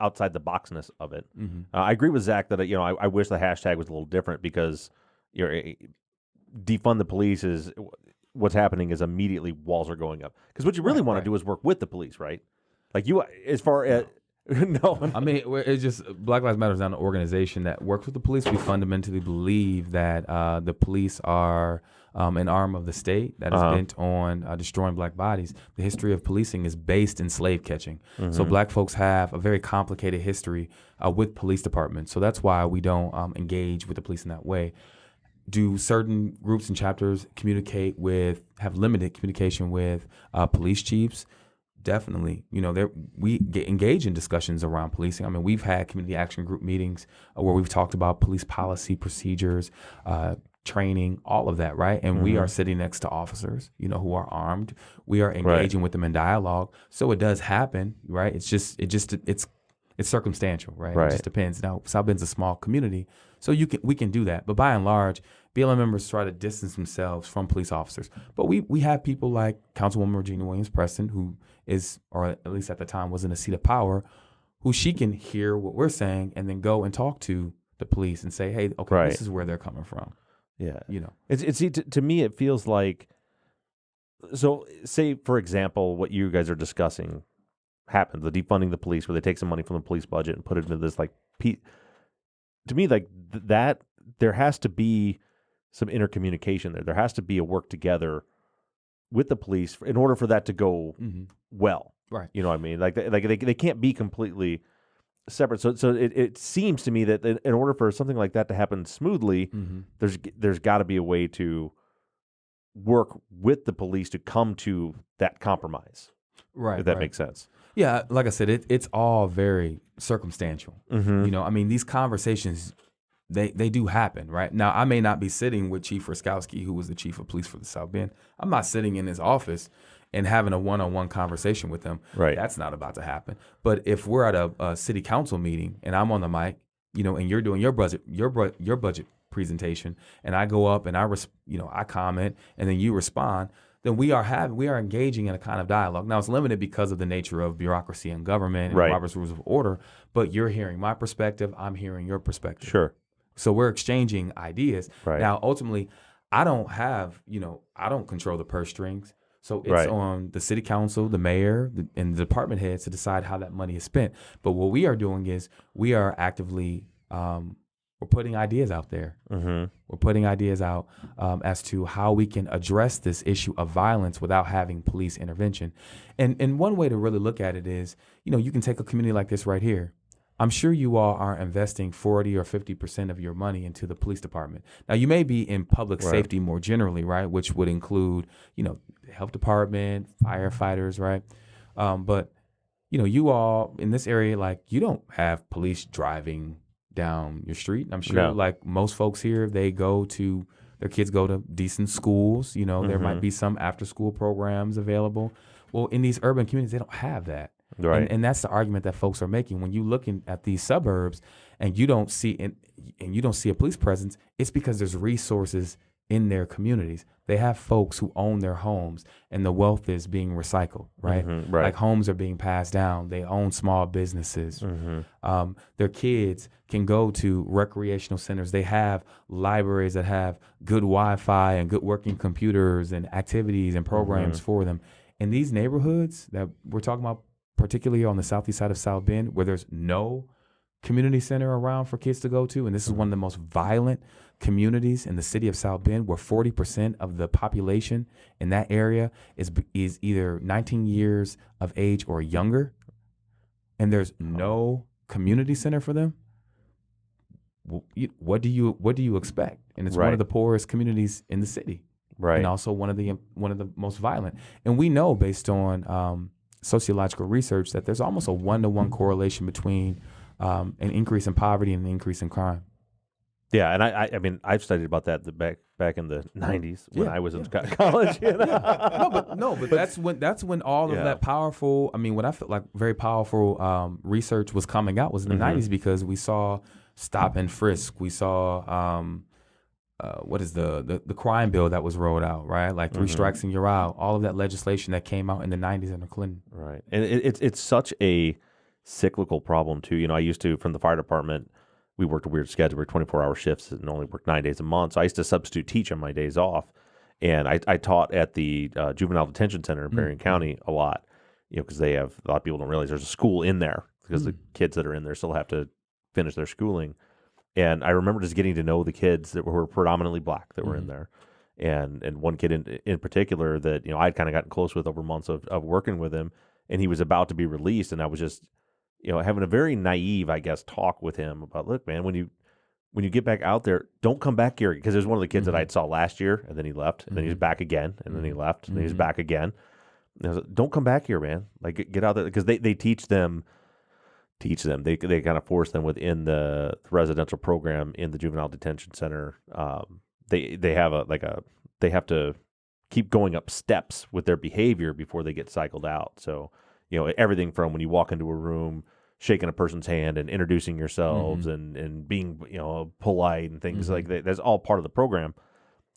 outside the boxness of it. I agree with Zach that I wish the hashtag was a little different because defund the police is what's happening is immediately walls are going up because what you really want to do is work with the police, right? Like you, as far as no, I mean, it's just Black Lives Matter is not an organization that works with the police. We fundamentally believe that the police are an arm of the state that is bent on destroying black bodies. The history of policing is based in slave catching. So black folks have a very complicated history with police departments. So that's why we don't engage with the police in that way. Do certain groups and chapters have limited communication with police chiefs? Definitely. We engage in discussions around policing. I mean, we've had community action group meetings where we've talked about police policy, procedures, training, all of that, right? And we are sitting next to officers, who are armed. We are engaging with them in dialogue. So it does happen, right? It's circumstantial, right? It just depends. Now, South Bend's a small community, so we can do that. But by and large, BLM members try to distance themselves from police officers. But we have people like Councilwoman Regina Williams-Preston, who is, or at least at the time was in a seat of power, who she can hear what we're saying and then go and talk to the police and say, hey, okay, this is where they're coming from. Yeah. It's to me, it feels like, so say, for example, what you guys are discussing happens, the defunding the police, where they take some money from the police budget and put it into this, to me, like that, there has to be some intercommunication there. There has to be a work together with the police in order for that to go well. Right. You know what I mean? Like they can't be completely separate. So it seems to me that in order for something like that to happen smoothly, there's got to be a way to work with the police to come to that compromise. Right. If that makes sense. Yeah, like I said, it's all very circumstantial. I mean, these conversations, they do happen, right? Now, I may not be sitting with Chief Ruskowski, who was the chief of police for the South Bend. I'm not sitting in his office and having a one-on-one conversation with him. Right. That's not about to happen. But if we're at a city council meeting and I'm on the mic, and you're doing your budget presentation, and I go up and I comment, and then you respond, then we are engaging in a kind of dialogue. Now, it's limited because of the nature of bureaucracy and government and Robert's Rules of Order, but you're hearing my perspective, I'm hearing your perspective. Sure. So we're exchanging ideas. Right. Now, ultimately, I don't control the purse strings. So it's on the city council, the mayor, and the department heads to decide how that money is spent. But what we are doing is we are actively we're putting ideas out there. We're putting ideas out as to how we can address this issue of violence without having police intervention. And one way to really look at it is, you can take a community like this right here. I'm sure you all are investing 40 or 50% of your money into the police department. Now, you may be in public safety more generally, right, which would include, the health department, firefighters, right? But, you all in this area, like, you don't have police driving down your street. I'm sure, like most folks here, their kids go to decent schools. There might be some after-school programs available. Well, in these urban communities, they don't have that. Right. And that's the argument that folks are making. When you looking at these suburbs and you don't see a police presence, it's because there's resources in their communities. They have folks who own their homes and the wealth is being recycled, right? Like homes are being passed down. They own small businesses. Their kids can go to recreational centers. They have libraries that have good Wi-Fi and good working computers and activities and programs for them. In these neighborhoods that we're talking about, particularly on the southeast side of South Bend, where there's no community center around for kids to go to, and this is one of the most violent communities in the city of South Bend, where 40% of the population in that area is either 19 years of age or younger, and there's no community center for them. What do you expect? And it's one of the poorest communities in the city, and also one of the most violent. And we know, based on sociological research that there's almost a 1-to-1 correlation between an increase in poverty and an increase in crime. Yeah, and I mean, I've studied about that back in the '90s when I was in college. But that's when all of that powerful. I mean, what I felt like very powerful research was coming out was in the '90s, because we saw stop and frisk. We saw what is the crime bill that was rolled out, right? Like 3 strikes and you're out. All of that legislation that came out in the '90s under Clinton. Right, and it's such a cyclical problem too. You know, I used to, from the fire department, we worked a weird schedule. We were 24-hour shifts and only worked 9 days a month. So I used to substitute teach on my days off. And I taught at the juvenile detention center in Berrien County a lot, you know, because they have, a lot of people don't realize there's a school in there, because the kids that are in there still have to finish their schooling. And I remember just getting to know the kids that were predominantly black that were in there. And one kid in particular that, you know, I'd kind of gotten close with over months of working with him, and he was about to be released. And I was just, you know, having a very naive, I guess, talk with him about, look, man, when you get back out there, don't come back here, because there's one of the kids that I saw last year, and then he left, and then he was back again, and then he left, and then he was back again. And I was like, don't come back here, man. Like, get out there, because they teach them. They kind of force them within the residential program in the juvenile detention center. They have to keep going up steps with their behavior before they get cycled out. So, you know, everything from when you walk into a room, shaking a person's hand and introducing yourselves and being, you know, polite and things like that. That's all part of the program.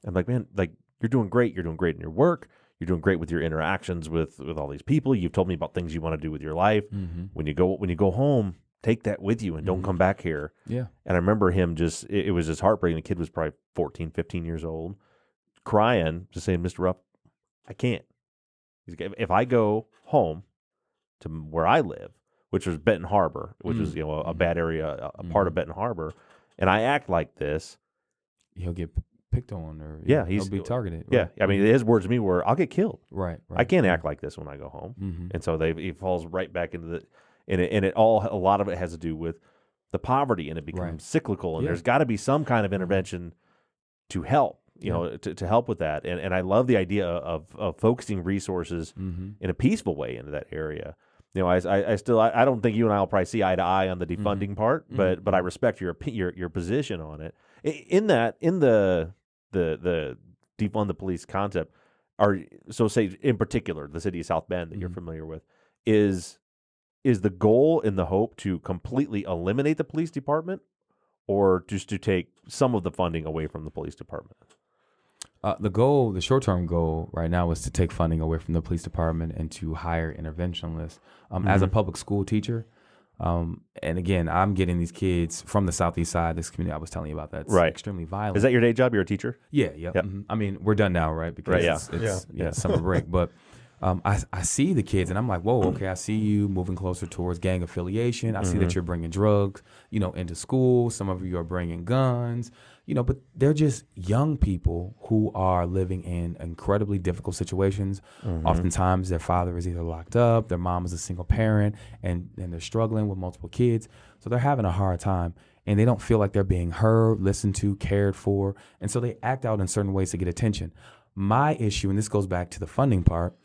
I'm like, man, like, you're doing great. You're doing great in your work. You're doing great with your interactions with all these people. You've told me about things you want to do with your life. When you go home, take that with you and don't come back here. Yeah. And I remember him just, it was just heartbreaking. The kid was probably 14, 15 years old, crying, just saying, Mr. Rupp, I can't. If I go home to where I live, which was Benton Harbor, which was, you know, a bad area, a part of Benton Harbor, and I act like this, he'll get picked on, or he'll be targeted. Right? Yeah, I mean, his words to me were, "I'll get killed." Right. I can't act like this when I go home, and so he falls right back into the, and it all, a lot of it has to do with the poverty, and it becomes cyclical, and there's got to be some kind of intervention to help. You know, to help with that, and I love the idea of focusing resources in a peaceful way into that area. You know, I don't think you and I will probably see eye to eye on the defunding part, but I respect your position on it. In the defund the police concept, say in particular the city of South Bend that you're familiar with, is the goal and the hope to completely eliminate the police department, or just to take some of the funding away from the police department? The short-term goal right now is to take funding away from the police department and to hire interventionalists. As a public school teacher, and again, I'm getting these kids from the southeast side, this community I was telling you about, that's extremely violent. Is that your day job? You're a teacher? Yeah. I mean, we're done now, right? Because it's summer break. But I see the kids, and I'm like, whoa, okay, I see you moving closer towards gang affiliation. I see that you're bringing drugs, you know, into school. Some of you are bringing guns, you know, but they're just young people who are living in incredibly difficult situations. Oftentimes their father is either locked up, their mom is a single parent, and they're struggling with multiple kids. So they're having a hard time, and they don't feel like they're being heard, listened to, cared for. And so they act out in certain ways to get attention. My issue, and this goes back to the funding part,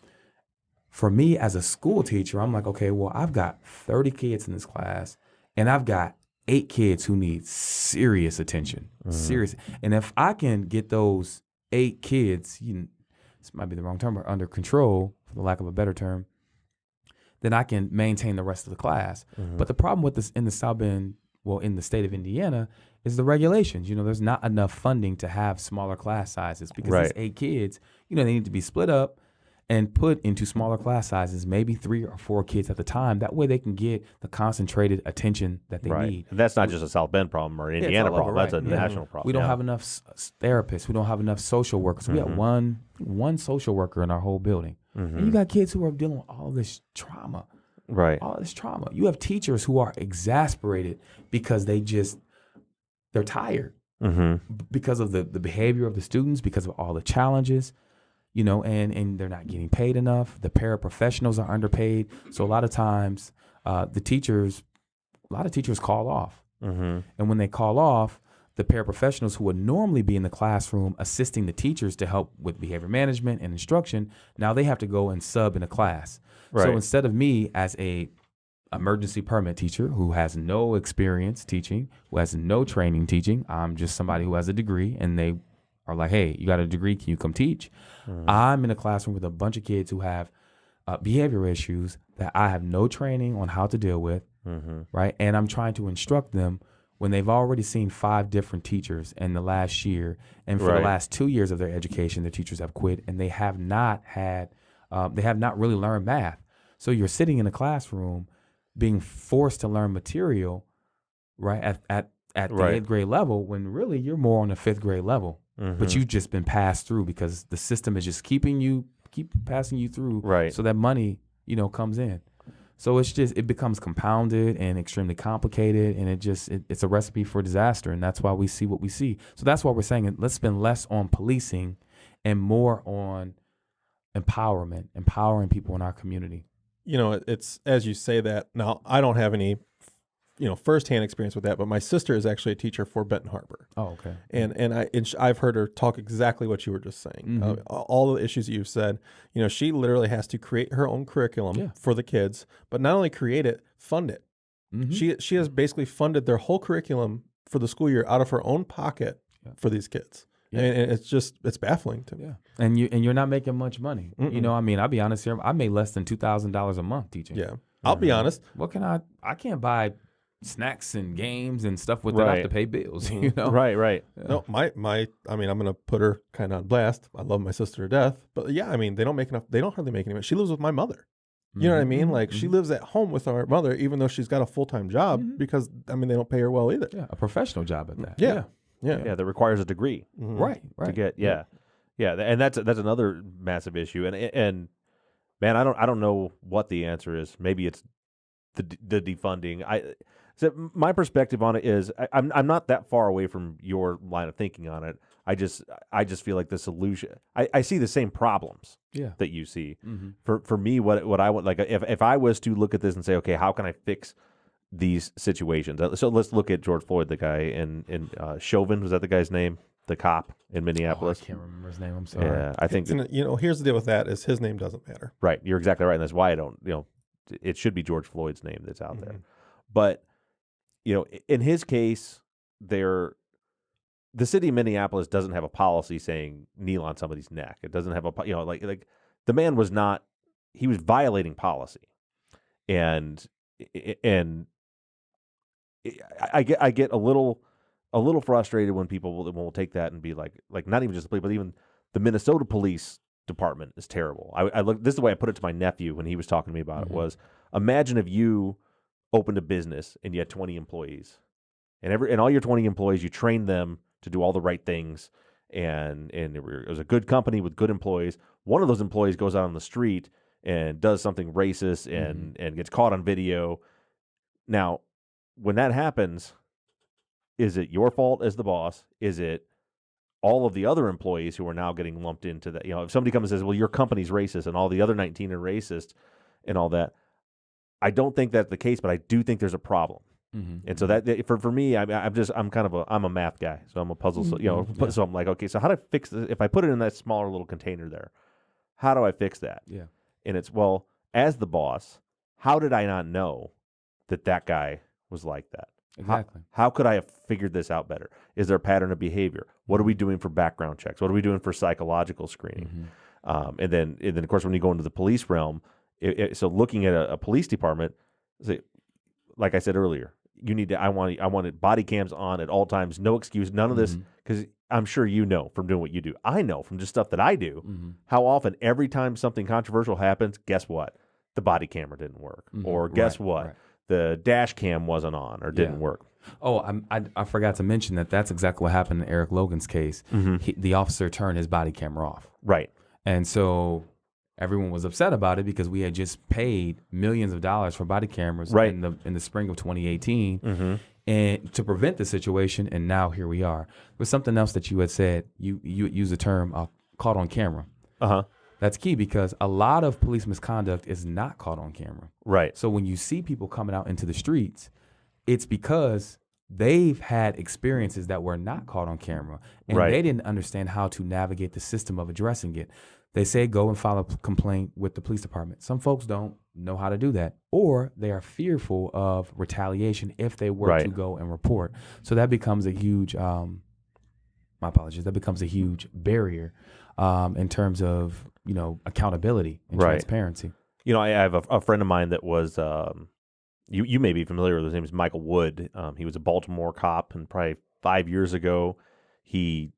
for me as a school teacher, I'm like, okay, well, I've got 30 kids in this class, and I've got 8 kids who need serious attention, serious. And if I can get those 8 kids, this might be the wrong term, but under control, for the lack of a better term, then I can maintain the rest of the class. But the problem with this in the South Bend, well, in the state of Indiana, is the regulations. You know, there's not enough funding to have smaller class sizes, because these 8 kids, you know, they need to be split up and put into smaller class sizes, maybe 3 or 4 kids at the time. That way they can get the concentrated attention that they need. And that's not just a South Bend problem or an Indiana problem. That's a national problem. We don't have enough therapists. We don't have enough social workers. We have one social worker in our whole building. And you got kids who are dealing with all this trauma. Right. All this trauma. You have teachers who are exasperated because they're tired because of the behavior of the students, because of all the challenges. You know, and they're not getting paid enough. The paraprofessionals are underpaid. So a lot of times, a lot of teachers call off. And when they call off, the paraprofessionals who would normally be in the classroom assisting the teachers to help with behavior management and instruction, now they have to go and sub in a class. So Right. instead of me as a emergency permit teacher who has no experience teaching, who has no training teaching, I'm just somebody who has a degree, and they are like, hey, you got a degree, can you come teach? I'm in a classroom with a bunch of kids who have behavior issues that I have no training on how to deal with, right? And I'm trying to instruct them when they've already seen 5 different teachers in the last year, and for the last 2 years of their education, the teachers have quit, and they have not really learned math. So you're sitting in a classroom being forced to learn material, right, at the 8th grade level, when really you're more on the 5th grade level, but you've just been passed through because the system is just keep passing you through, Right. so that money, comes in. So it becomes compounded and extremely complicated, and it's a recipe for disaster, and that's why we see what we see. So that's why we're saying let's spend less on policing and more on empowering people in our community. It's as you say that. Now, I don't have any, firsthand experience with that, but my sister is actually a teacher for Benton Harbor. Oh, okay. And I've heard her talk exactly what you were just saying. All the issues that you've said. She literally has to create her own curriculum for the kids, but not only create it, fund it. She has basically funded their whole curriculum for the school year out of her own pocket for these kids. Yeah. And it's baffling to me. Yeah. And you're not making much money. I'll be honest here. I made less than $2,000 a month teaching. Yeah. I'll be honest. What can I can't buy snacks and games and stuff with that. I have to pay bills, Right. Yeah. No, I'm going to put her kind of on blast. I love my sister to death, but yeah, they don't make enough. They don't hardly make any money. She lives with my mother. You know what I mean? Like she lives at home with our mother, even though she's got a full-time job because they don't pay her well either. Yeah. A professional job at that. Yeah. That requires a degree. Right. To get and that's another massive issue. And man, I don't know what the answer is. Maybe it's the defunding. So my perspective on it is I'm not that far away from your line of thinking on it. I just feel like the solution. I see the same problems that you see. For me, what I would like if I was to look at this and say, okay, how can I fix these situations? So let's look at George Floyd, the guy in Chauvin. Was that the guy's name? The cop in Minneapolis. I can't remember his name. I'm sorry. Yeah, I think here's the deal with that is his name doesn't matter. Right, you're exactly right, and that's why I don't. It should be George Floyd's name that's out there, but in his case, the city of Minneapolis doesn't have a policy saying kneel on somebody's neck. It doesn't have a like the man was not. He was violating policy, and I get a little frustrated when people will take that and be like not even just the police, but even the Minnesota Police Department is terrible. I look. This is the way I put it to my nephew when he was talking to me about it. Was imagine if you opened a business and you had 20 employees, and all your 20 employees, you trained them to do all the right things, and it was a good company with good employees. One of those employees goes out on the street and does something racist and gets caught on video. Now, when that happens, is it your fault as the boss? Is it all of the other employees who are now getting lumped into that? If somebody comes and says, well, your company's racist and all the other 19 are racist and all that, I don't think that's the case, but I do think there's a problem. And so that for me, I'm a math guy, so I'm a puzzle. So, so I'm like, okay, so how do I fix this? If I put it in that smaller little container there, how do I fix that? Yeah. And it's, well, as the boss, how did I not know that guy was like that? Exactly. How could I have figured this out better? Is there a pattern of behavior? What are we doing for background checks? What are we doing for psychological screening? And then of course, when you go into the police realm, so looking at a police department, like I said earlier, I want body cams on at all times, no excuse, none of this, because I'm sure from doing what you do. I know from just stuff that I do, how often every time something controversial happens, guess what? The body camera didn't work, or guess what? Right. The dash cam wasn't on or didn't work. Oh, I forgot to mention that's exactly what happened in Eric Logan's case. The officer turned his body camera off. Right. And so everyone was upset about it because we had just paid millions of dollars for body cameras in the spring of 2018 and to prevent the situation. And now here we are. There was something else that you had said. You used the term caught on camera. That's key because a lot of police misconduct is not caught on camera. Right. So when you see people coming out into the streets, it's because they've had experiences that were not caught on camera, and Right. they didn't understand how to navigate the system of addressing it. They say go and file a complaint with the police department. Some folks don't know how to do that, or they are fearful of retaliation if they were Right. to go and report. So that becomes a huge, my apologies, that becomes a huge barrier in terms of, accountability and Right. transparency. I have a friend of mine that was, you may be familiar with his name is Michael Wood. He was a Baltimore cop, and probably 5 years ago, he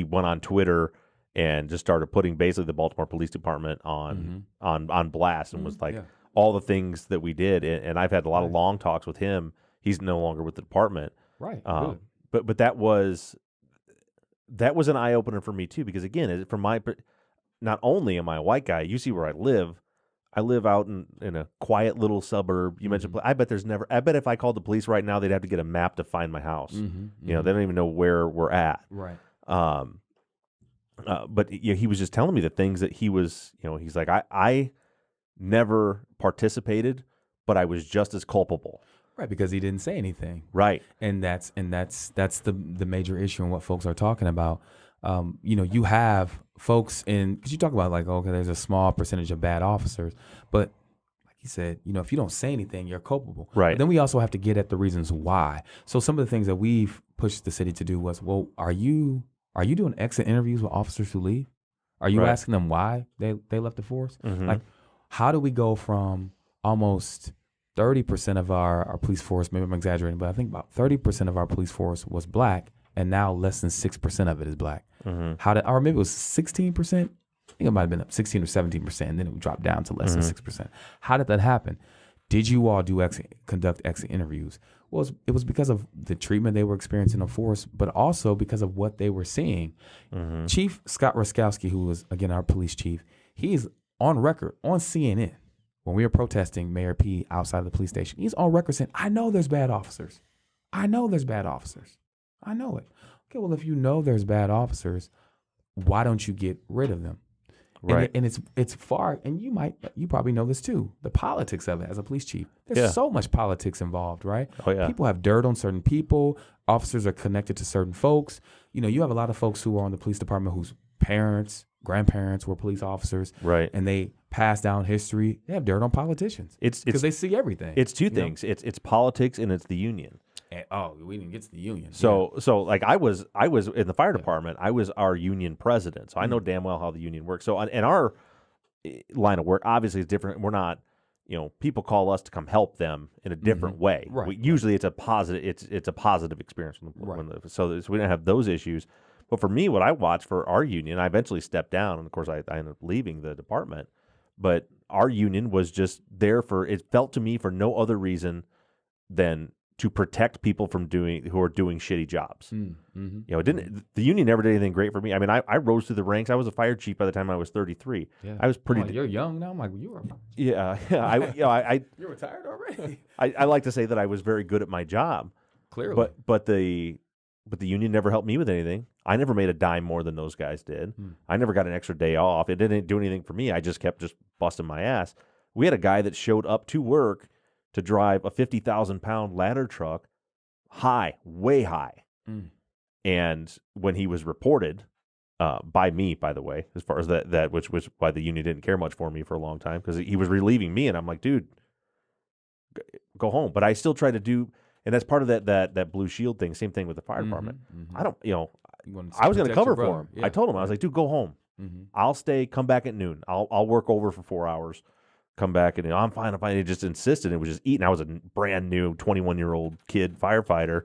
went on Twitter and just started putting basically the Baltimore Police Department on blast, and was like Yeah. all the things that we did. And I've had a lot of Right. long talks with him. He's no longer with the department. Right. But that was an eye opener for me too, because again, not only am I a white guy, you see where I live. I live out in a quiet little suburb. You mentioned, I bet if I called the police right now, they'd have to get a map to find my house. They don't even know where we're at. Right. But he was just telling me the things that he was, he's like, I never participated, but I was just as culpable. Right, because he didn't say anything. Right. And that's the major issue and what folks are talking about. You have folks because you talk about like, okay, there's a small percentage of bad officers, but like you said, if you don't say anything, you're culpable. Right. But then we also have to get at the reasons why. So some of the things that we've pushed the city to do was, well, are you doing exit interviews with officers who leave? Are you Right. asking them why they left the force? Mhm. Like, how do we go from almost 30% of our police force, maybe I'm exaggerating, but I think about 30% of our police force was black, and now less than 6% of it is black. Or maybe it was 16%? I think it might have been up 16 or 17%, and then it would drop down to less than 6%. How did that happen? Did you all conduct exit interviews? Well, it was because of the treatment they were experiencing on force, but also because of what they were seeing. Chief Scott Ruskowski, who was, again, our police chief, he's on record on CNN when we were protesting Mayor P outside of the police station. He's on record saying, I know there's bad officers. I know there's bad officers. I know it. Okay, well, if you know there's bad officers, why don't you get rid of them? Right. And it's far, and you probably know this too, the politics of it as a police chief. There's Yeah. so much politics involved, right? Oh, yeah. People have dirt on certain people. Officers are connected to certain folks. You have a lot of folks who are on the police department whose parents, grandparents were police officers. Right. And they pass down history. They have dirt on politicians. It's because they see everything. It's two you know? things. It's politics and it's the union. And, we didn't get to the union. So like I was in the fire department. I was our union president, so I know damn well how the union works. So in our line of work, obviously it's different. We're not, people call us to come help them in a different way. Right. Usually it's a positive. It's a positive experience so we don't have those issues. But for me, what I watched for our union, I eventually stepped down, and of course I ended up leaving the department. But our union was just there it felt to me for no other reason than to protect people who are doing shitty jobs. The union never did anything great for me. I mean, I rose through the ranks. I was a fire chief by the time I was 33. Yeah. I was pretty. You're young now. I'm like, you were. Yeah. You're retired already. I like to say that I was very good at my job. Clearly. But the union never helped me with anything. I never made a dime more than those guys did. I never got an extra day off. It didn't do anything for me. I just kept busting my ass. We had a guy that showed up to work to drive a 50,000-pound ladder truck way high. And when he was reported by me, by the way, as far as that which was why the union didn't care much for me for a long time, because he was relieving me, and I'm like, dude, go home. But I still try to do, and that's part of that Blue Shield thing. Same thing with the fire department. I don't, I was going to cover for him. Yeah. I told him, I was like, dude, go home. I'll stay. Come back at noon. I'll work over for 4 hours. Come back and I'm fine. He just insisted. It was just eating. I was a brand new 21-year-old kid firefighter,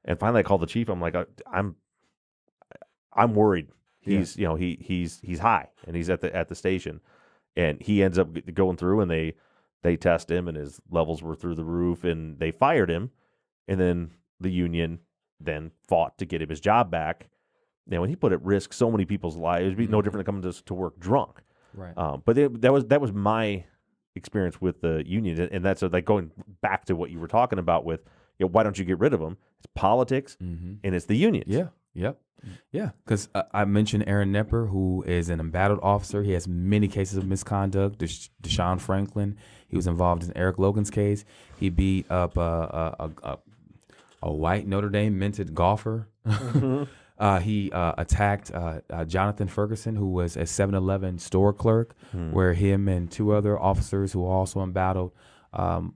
and finally I called the chief. I'm like, I'm worried. He's he's high, and he's at the station, and he ends up going through, and they test him, and his levels were through the roof, and they fired him, and then the union then fought to get him his job back. Now, when he put at risk so many people's lives, it'd be no different than coming to work drunk. Right. But that was my experience with the union, and that's like going back to what you were talking about with, why don't you get rid of them? It's politics, and it's the unions. Yeah. Yep. Yeah. Because I mentioned Aaron Nepper, who is an embattled officer. He has many cases of misconduct. Deshaun Franklin, he was involved in Eric Logan's case. He beat up a white Notre Dame minted golfer. He attacked Jonathan Ferguson, who was a 7-Eleven store clerk, where him and 2 other officers who were also embattled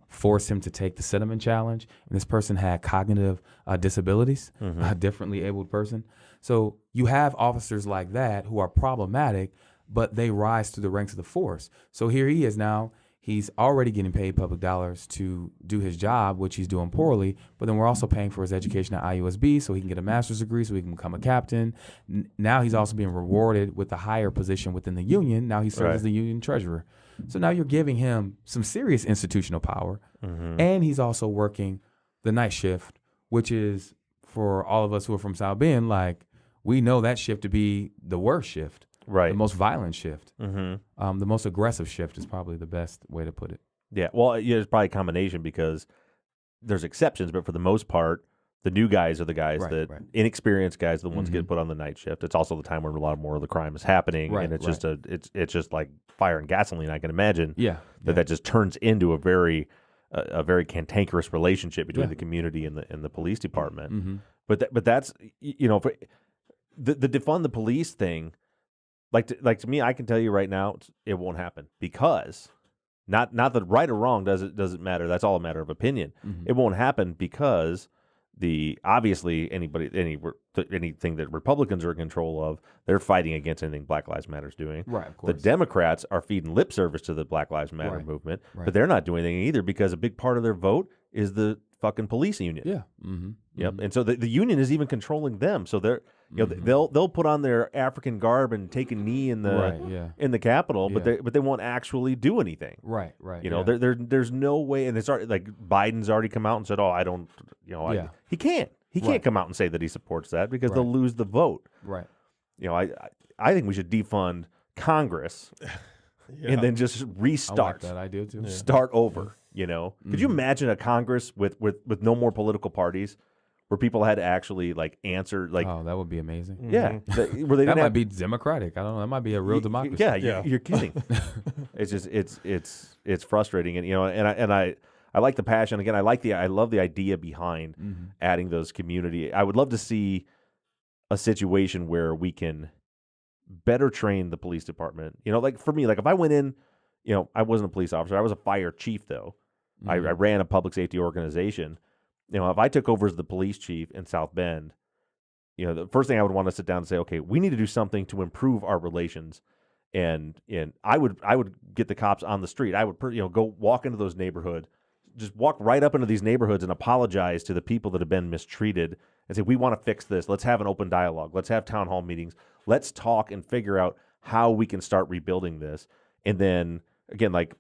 forced him to take the cinnamon challenge. And this person had cognitive disabilities, a differently abled person. So you have officers like that who are problematic, but they rise through the ranks of the force. So here he is now. He's already getting paid public dollars to do his job, which he's doing poorly. But then we're also paying for his education at IUSB so he can get a master's degree, so he can become a captain. Now he's also being rewarded with a higher position within the union. Now he serves as the union treasurer. So now you're giving him some serious institutional power. And he's also working the night shift, which is, for all of us who are from South Bend, like, we know that shift to be the worst shift. Right. The most violent shift. The most aggressive shift is probably the best way to put it. Yeah. Well, it's probably a combination because there's exceptions, but for the most part, the new guys are the guys inexperienced guys, are the ones get put on the night shift. It's also the time when a lot more of the crime is happening, and it's just it's just like fire and gasoline. I can imagine. That just turns into a very cantankerous relationship between the community and the police department. But that's for the defund the police thing. Like to me, I can tell you right now, it won't happen because not that right or wrong doesn't matter. That's all a matter of opinion. It won't happen because obviously anything that Republicans are in control of, they're fighting against anything Black Lives Matter is doing. Right, of course. The Democrats are feeding lip service to the Black Lives Matter movement, but they're not doing anything either because a big part of their vote is the fucking police union. Yeah. Yep. And so the union is even controlling them. So they're they'll put on their African garb and take a knee in the Capitol, but they won't actually do anything. Right. There's no way, and it's already, like, Biden's already come out and said, "Oh, I don't," he can't come out and say that he supports that because they'll lose the vote. Right. I think we should defund Congress and then just restart. I like that idea too. Start over. Could you imagine a Congress with no more political parties, where people had to actually answer oh, that would be amazing. Yeah, that might be democratic. I don't know. That might be a real democracy. Yeah, you're kidding. It's just it's frustrating, and I like the passion. Again, I love the idea behind adding those community. I would love to see a situation where we can better train the police department. Like for me, like if I went in, I wasn't a police officer. I was a fire chief though. I ran a public safety organization. If I took over as the police chief in South Bend, the first thing I would want to sit down and say, okay, we need to do something to improve our relations. And I would get the cops on the street. I would go walk into those neighborhoods, just walk right up into these neighborhoods and apologize to the people that have been mistreated and say, we want to fix this. Let's have an open dialogue. Let's have town hall meetings. Let's talk and figure out how we can start rebuilding this. And then again, like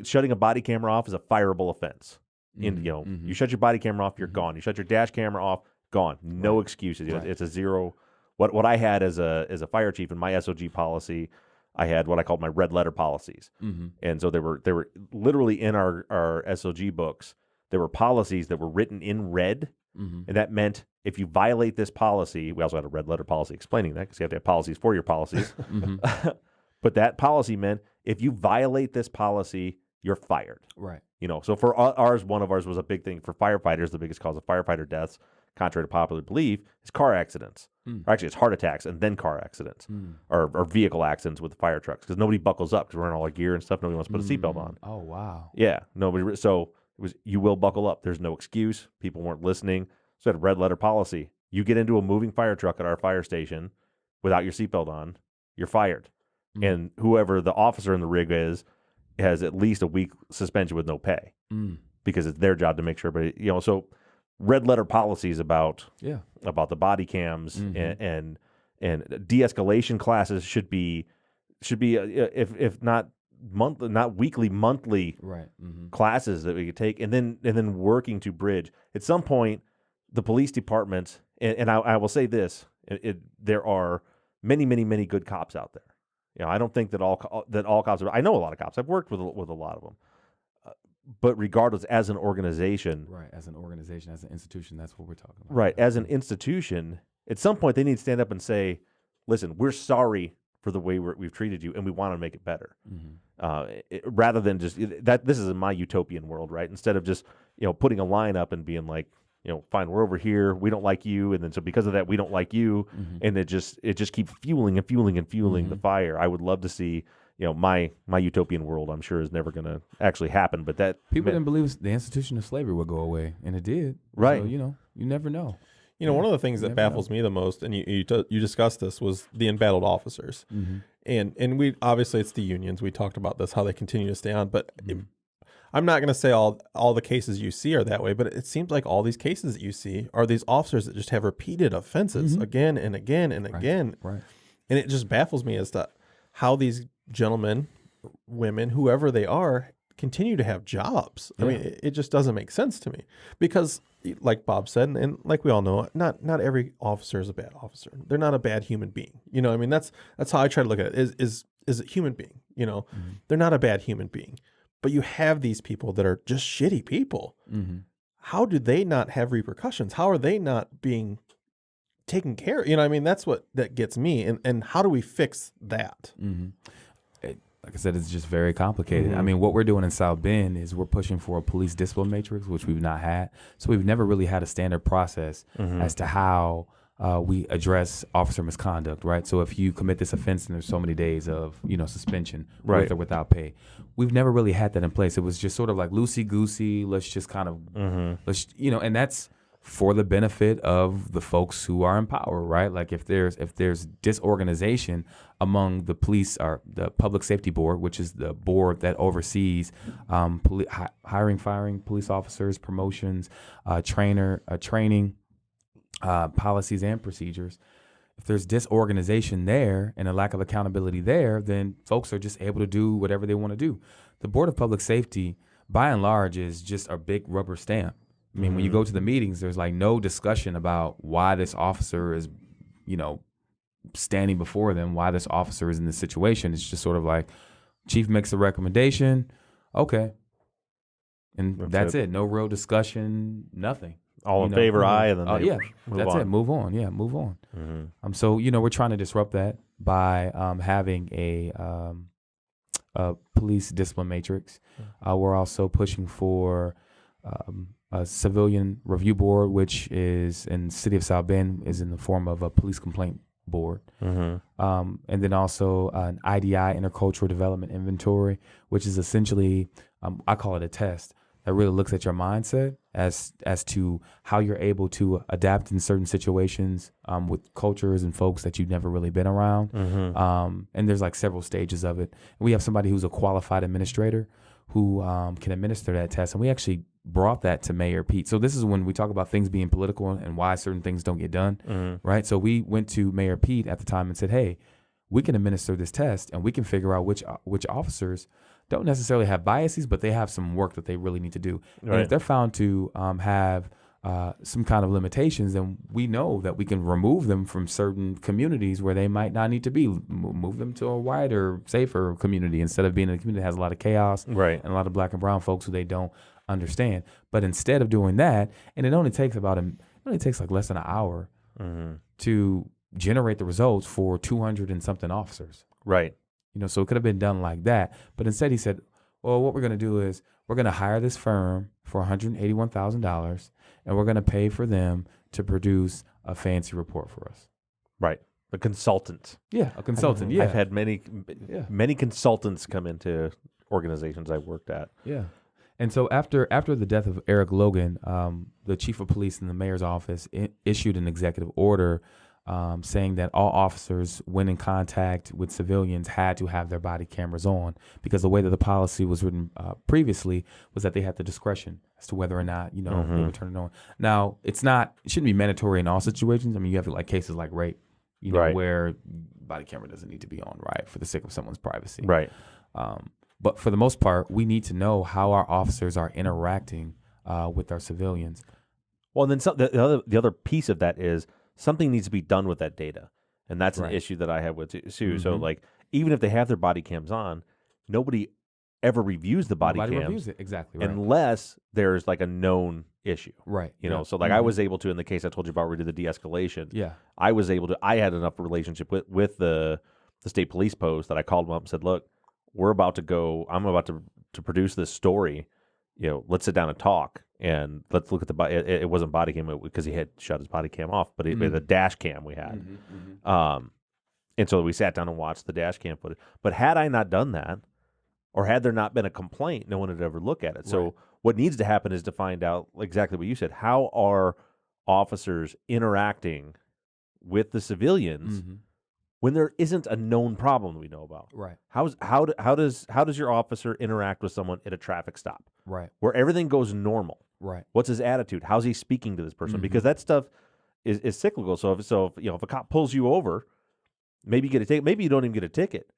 shutting a body camera off is a fireable offense. You shut your body camera off, you're gone. You shut your dash camera off, gone. No excuses. It's a zero. What I had as a fire chief in my SOG policy, I had what I called my red letter policies. And so they were literally in our SOG books. There were policies that were written in red, and that meant if you violate this policy, we also had a red letter policy explaining that because you have to have policies for your policies. But that policy meant if you violate this policy, you're fired. Right. So for one of ours was a big thing for firefighters. The biggest cause of firefighter deaths, contrary to popular belief, is car accidents. Or actually, it's heart attacks and then car accidents, or vehicle accidents with fire trucks because nobody buckles up because we're in all our gear and stuff. Nobody wants to put a seatbelt on. Oh wow. Yeah, nobody. So it was you will buckle up. There's no excuse. People weren't listening. So I had a red letter policy. You get into a moving fire truck at our fire station without your seatbelt on, you're fired. And whoever the officer in the rig is has at least a week suspension with no pay because it's their job to make sure. But so red letter policies about the body cams and de-escalation classes should be if not monthly, not weekly, monthly classes that we could take, and then working to bridge. At some point, the police department, and I will say this: there are many good cops out there. I don't think that all cops are. I know a lot of cops. I've worked with a lot of them. But regardless, as an organization, as an institution, that's what we're talking about. Right, as an institution, at some point they need to stand up and say, "Listen, we're sorry for the way we've treated you, and we want to make it better." Rather than just that. This is in my utopian world, right? Instead of just putting a line up and being like, fine, we're over here, we don't like you, and then so because of that, we don't like you, and it just keeps fueling and fueling and fueling the fire. I would love to see, my utopian world. I'm sure is never going to actually happen, but that people didn't believe the institution of slavery would go away, and it did. Right. So, you never know. One of the things that baffles me the most, and you discussed this, was the embattled officers. And we obviously it's the unions. We talked about this, how they continue to stay on, but I'm not going to say all the cases you see are that way, but it seems like all these cases that you see are these officers that just have repeated offenses again and again and again. Right. And it just baffles me as to how these gentlemen, women, whoever they are, continue to have jobs. I mean, it just doesn't make sense to me because, like Bob said, and like we all know, not every officer is a bad officer. They're not a bad human being. I mean, that's how I try to look at it. Is a human being? They're not a bad human being. But you have these people that are just shitty people. How do they not have repercussions? How are they not being taken care of? I mean, that gets me. And how do we fix that? Like I said, it's just very complicated. I mean, what we're doing in South Bend is we're pushing for a police discipline matrix, which we've not had. So we've never really had a standard process as to how we address officer misconduct, right? So if you commit this offense and there's so many days of, suspension with or without pay, we've never really had that in place. It was just sort of like loosey-goosey. Let's just kind of, and that's for the benefit of the folks who are in power, right? Like if there's disorganization among the police or the Public Safety Board, which is the board that oversees hiring, firing police officers, promotions, training, policies and procedures. If there's disorganization there and a lack of accountability there, then folks are just able to do whatever they want to do. The Board of Public Safety, by and large, is just a big rubber stamp. I mean, when you go to the meetings, there's like no discussion about why this officer is, standing before them, why this officer is in this situation. It's just sort of like, chief makes a recommendation, okay. And that's it. No real discussion, nothing. All in favor, aye, and then that's it. Move on. Yeah, move on. So we're trying to disrupt that by having a police discipline matrix. We're also pushing for a civilian review board, which is in the city of South Bend, is in the form of a police complaint board, and then also an IDI, intercultural development inventory, which is essentially I call it a test that really looks at your mindset as to how you're able to adapt in certain situations with cultures and folks that you've never really been around. And there's like several stages of it. We have somebody who's a qualified administrator who can administer that test. And we actually brought that to Mayor Pete. So this is when we talk about things being political and why certain things don't get done, right? So we went to Mayor Pete at the time and said, hey, we can administer this test and we can figure out which officers don't necessarily have biases, but they have some work that they really need to do. Right. And if they're found to have some kind of limitations, then we know that we can remove them from certain communities where they might not need to be. Move them to a wider, safer community instead of being in a community that has a lot of chaos and a lot of black and brown folks who they don't understand. But instead of doing that, and it only takes like less than an hour to generate the results for 200 and something officers. Right. So it could have been done like that. But instead he said, well, what we're going to do is we're going to hire this firm for $181,000 and we're going to pay for them to produce a fancy report for us. Right. A consultant. Yeah, a consultant. I've had many consultants come into organizations I've worked at. Yeah. And so after the death of Eric Logan, the chief of police in the mayor's office issued an executive order saying that all officers, when in contact with civilians, had to have their body cameras on, because the way that the policy was written previously was that they had the discretion as to whether or not they would turn it on. Now, it shouldn't be mandatory in all situations. I mean, you have like cases like rape, where body camera doesn't need to be on, right, for the sake of someone's privacy. Right. But for the most part, we need to know how our officers are interacting with our civilians. Well, and then the other piece of that is something needs to be done with that data. And that's an issue that I have with Sue. So, like, even if they have their body cams on, nobody ever reviews the body cams. Reviews it, exactly, right. Unless there's, like, a known issue. Right. So, like, I was able to, in the case I told you about where we did the de-escalation, I had enough relationship with the state police post that I called them up and said, look, I'm about to produce this story let's sit down and talk, and let's look at the body. It wasn't body cam because he had shut his body cam off, but the dash cam we had. And so we sat down and watched the dash cam footage. But had I not done that, or had there not been a complaint, no one would ever look at it. So what needs to happen is to find out exactly what you said. How are officers interacting with the civilians when there isn't a known problem we know about? Right. How does your officer interact with someone at a traffic stop? Right. Where everything goes normal. Right. What's his attitude? How's he speaking to this person? Because that stuff is cyclical. So if a cop pulls you over, maybe you get a ticket. Maybe you don't even get a ticket,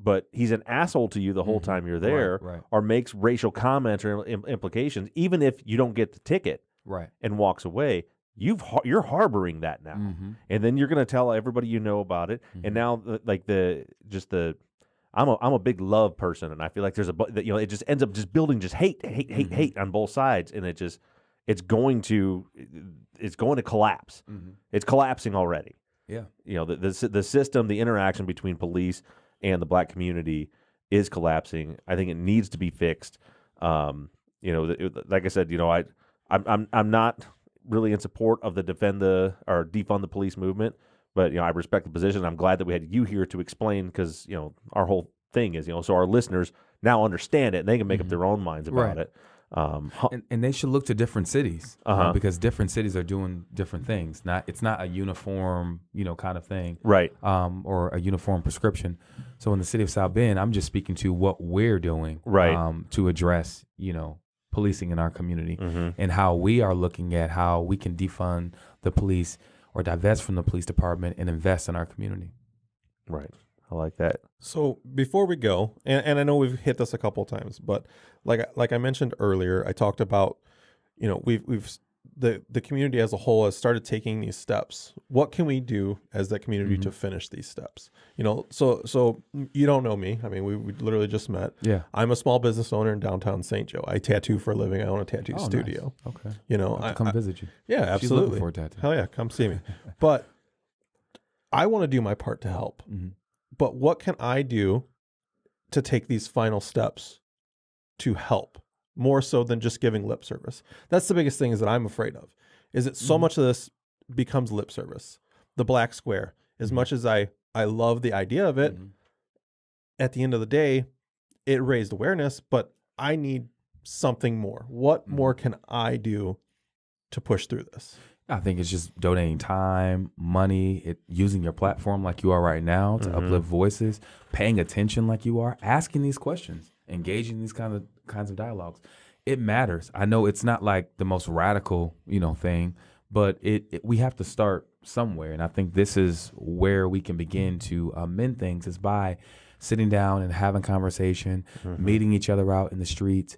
but he's an asshole to you the whole time you're there, or makes racial comments or implications, even if you don't get the ticket, and walks away. You're harboring that now, and then you're going to tell everybody you know about it. And now, I'm a big love person, and I feel like it just ends up just building just hate on both sides, and it's going to collapse. It's collapsing already. Yeah. The system, the interaction between police and the black community is collapsing. I think it needs to be fixed. Like I said, I'm not really in support of the defund the police movement, but I respect the position. I'm glad that we had you here to explain, because our whole thing is so our listeners now understand it and they can make up their own minds about it. And they should look to different cities because different cities are doing different things. It's not a uniform, kind of thing, right? Or a uniform prescription. So in the city of South Bend, I'm just speaking to what we're doing, right, to address, policing in our community and how we are looking at how we can defund the police or divest from the police department and invest in our community. Right. I like that. So before we go, and I know we've hit this a couple of times, but like I mentioned earlier, I talked about, the community as a whole has started taking these steps. What can we do as that community to finish these steps? So you don't know me. I mean, we literally just met. Yeah. I'm a small business owner in downtown St. Joe. I tattoo for a living. I own a tattoo studio. Nice. Okay. I'll have to come visit you. Yeah, absolutely. She's looking for a tattoo. Hell yeah, come see me. But I want to do my part to help. But what can I do to take these final steps to help, more so than just giving lip service? That's the biggest thing is that I'm afraid of, is that so much of this becomes lip service. The black square, as much as I love the idea of it, at the end of the day, it raised awareness, but I need something more. What more can I do to push through this? I think it's just donating time, money, using your platform like you are right now to uplift voices, paying attention like you are, asking these questions, engaging these kinds of dialogues. It matters. I know it's not like the most radical, thing, but we have to start somewhere. And I think this is where we can begin to amend things, is by sitting down and having conversation, meeting each other out in the streets,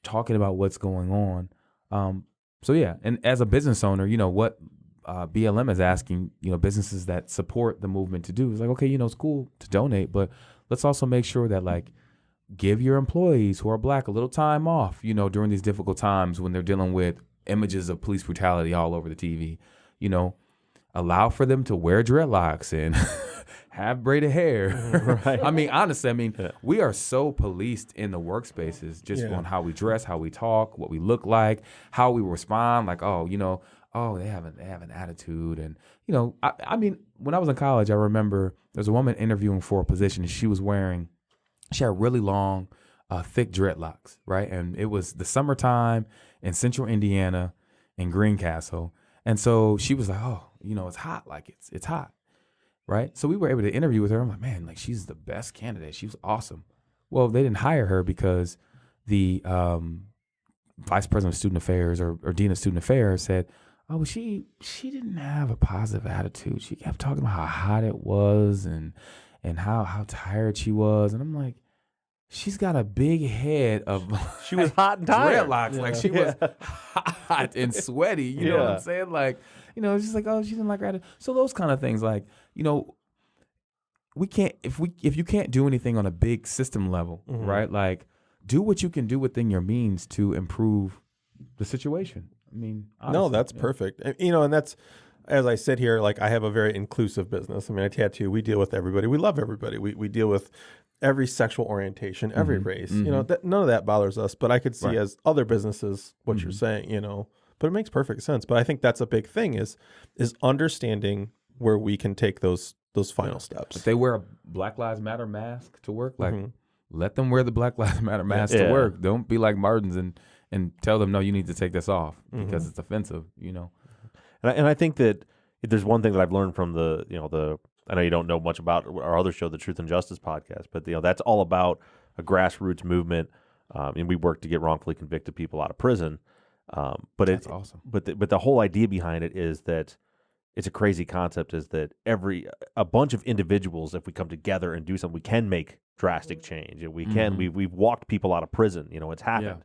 talking about what's going on. So yeah, and as a business owner, what BLM is asking, businesses that support the movement to do is like, okay, it's cool to donate, but let's also make sure that give your employees who are black a little time off, during these difficult times when they're dealing with images of police brutality all over the TV, allow for them to wear dreadlocks and have braided hair. Right. I mean, honestly, we are so policed in the workspaces just on how we dress, how we talk, what we look like, how we respond. Like, they have an attitude. And, I mean, when I was in college, I remember there was a woman interviewing for a position and she had really long, thick dreadlocks, right? And it was the summertime in central Indiana in Greencastle. And so she was like, it's hot. It's hot. Right. So we were able to interview with her. I'm like, man, she's the best candidate. She was awesome. Well, they didn't hire her because the vice president of student affairs or dean of student affairs said, well, she didn't have a positive attitude. She kept talking about how hot it was and how tired she was. And I'm like, she's got a big head of she was hot and tired. Dreadlocks. She was hot and sweaty. You know what I'm saying? It's just like, she didn't like her attitude. So those kind of things, we can't, if you can't do anything on a big system level, right? Do what you can do within your means to improve the situation. I mean, honestly, no, that's perfect. And that's, as I sit here, I have a very inclusive business. I mean, I tattoo, we deal with everybody. We love everybody. We deal with every sexual orientation, every race. You know, none of that bothers us. But I could see as other businesses what you're saying. You know, but it makes perfect sense. But I think that's a big thing is understanding where we can take those final steps. If they wear a Black Lives Matter mask to work, like let them wear the Black Lives Matter mask to work. Don't be like Martins and tell them, no, you need to take this off because it's offensive, you know. And I think that if there's one thing that I've learned from I know you don't know much about our other show, the Truth and Justice podcast, but that's all about a grassroots movement, and we work to get wrongfully convicted people out of prison. But that's awesome. But the whole idea behind it is that it's a crazy concept. Is that a bunch of individuals, if we come together and do something, we can make drastic change. And we can. We've walked people out of prison. You know, it's happened.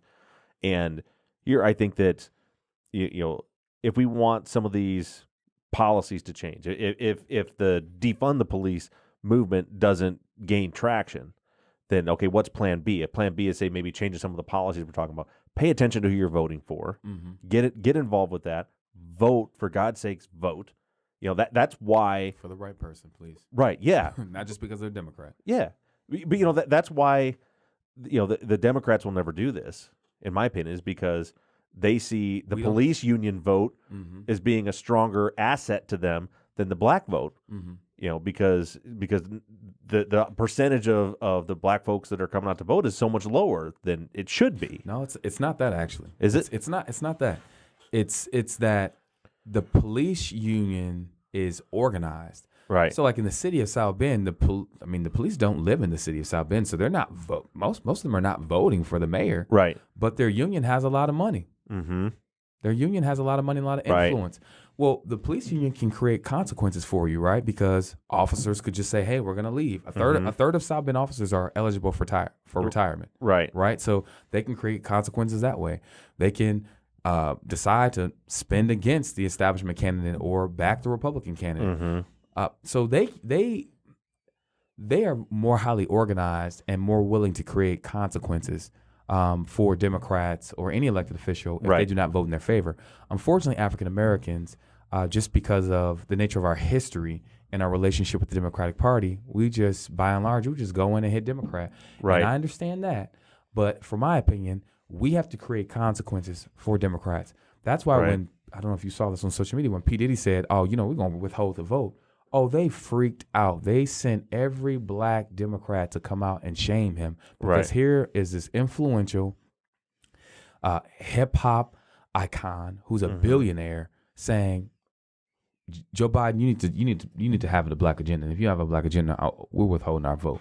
Yeah. And here, I think that if we want some of these policies to change, if the defund the police movement doesn't gain traction, then okay, what's plan B? If plan B is say maybe changing some of the policies we're talking about, pay attention to who you're voting for, get involved with that, vote, for God's sakes, vote. You know, that's why, for the right person, please. Right, yeah. Not just because they're Democrat. Yeah. But that's why the Democrats will never do this, in my opinion, is because they see the police union vote as being a stronger asset to them than the black vote. You know, because the percentage of the black folks that are coming out to vote is so much lower than it should be. No, it's not that, actually. Is it? It's not that. It's that the police union is organized. Right. So, like in the city of South Bend, the police don't live in the city of South Bend, so they're not most of them are not voting for the mayor. Right. But their union has a lot of money. Their union has a lot of money and a lot of influence. Right. Well, the police union can create consequences for you, right? Because officers could just say, "Hey, we're going to leave." A third of South Bend officers are eligible for retirement. Right. Right. So they can create consequences that way. They can decide to spend against the establishment candidate or back the Republican candidate. So they are more highly organized and more willing to create consequences for Democrats or any elected official if they do not vote in their favor. Unfortunately, African Americans, just because of the nature of our history and our relationship with the Democratic Party, we just, by and large, we just go in and hit Democrat. Right. And I understand that. But for my opinion, we have to create consequences for Democrats. That's why when, I don't know if you saw this on social media, when P. Diddy said, we're going to withhold the vote. Oh, they freaked out. They sent every black Democrat to come out and shame him because here is this influential hip hop icon who's a billionaire saying, "Joe Biden, you need to have a black agenda. And if you have a black agenda, we're withholding our vote."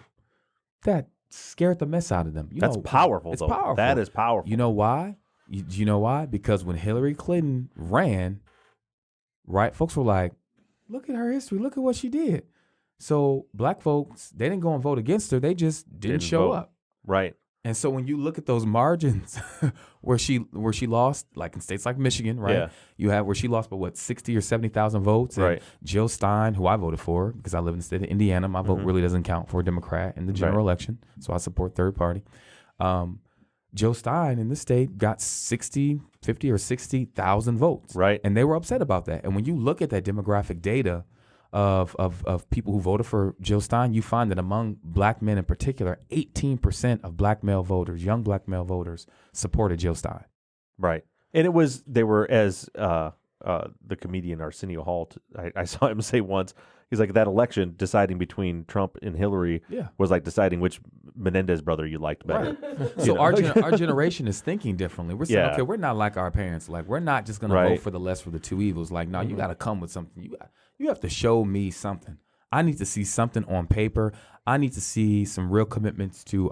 That scared the mess out of them. That's powerful. It's powerful. That is powerful. You know why? You know why? Because when Hillary Clinton ran, folks were like, "Look at her history. Look at what she did." So black folks, they didn't go and vote against her. They just didn't show up. Right. And so when you look at those margins where she lost, like in states like Michigan, right? Yeah. You have where she lost by 60 or 70,000 votes. And Jill Stein, who I voted for because I live in the state of Indiana, my vote really doesn't count for a Democrat in the general election. So I support third party. Jill Stein in the state got 50 or 60,000 votes. Right. And they were upset about that. And when you look at that demographic data of people who voted for Jill Stein, you find that among black men in particular, 18% of black male voters, young black male voters, supported Jill Stein. Right. And they were, as the comedian Arsenio Hall, I saw him say once, he's like, that election deciding between Trump and Hillary was like deciding which Menendez brother you liked better. Right. So our generation is thinking differently. We're saying, okay, we're not like our parents. Like, we're not just going to vote for the lesser of the two evils. Like, no, you got to come with something. You have to show me something. I need to see something on paper. I need to see some real commitments to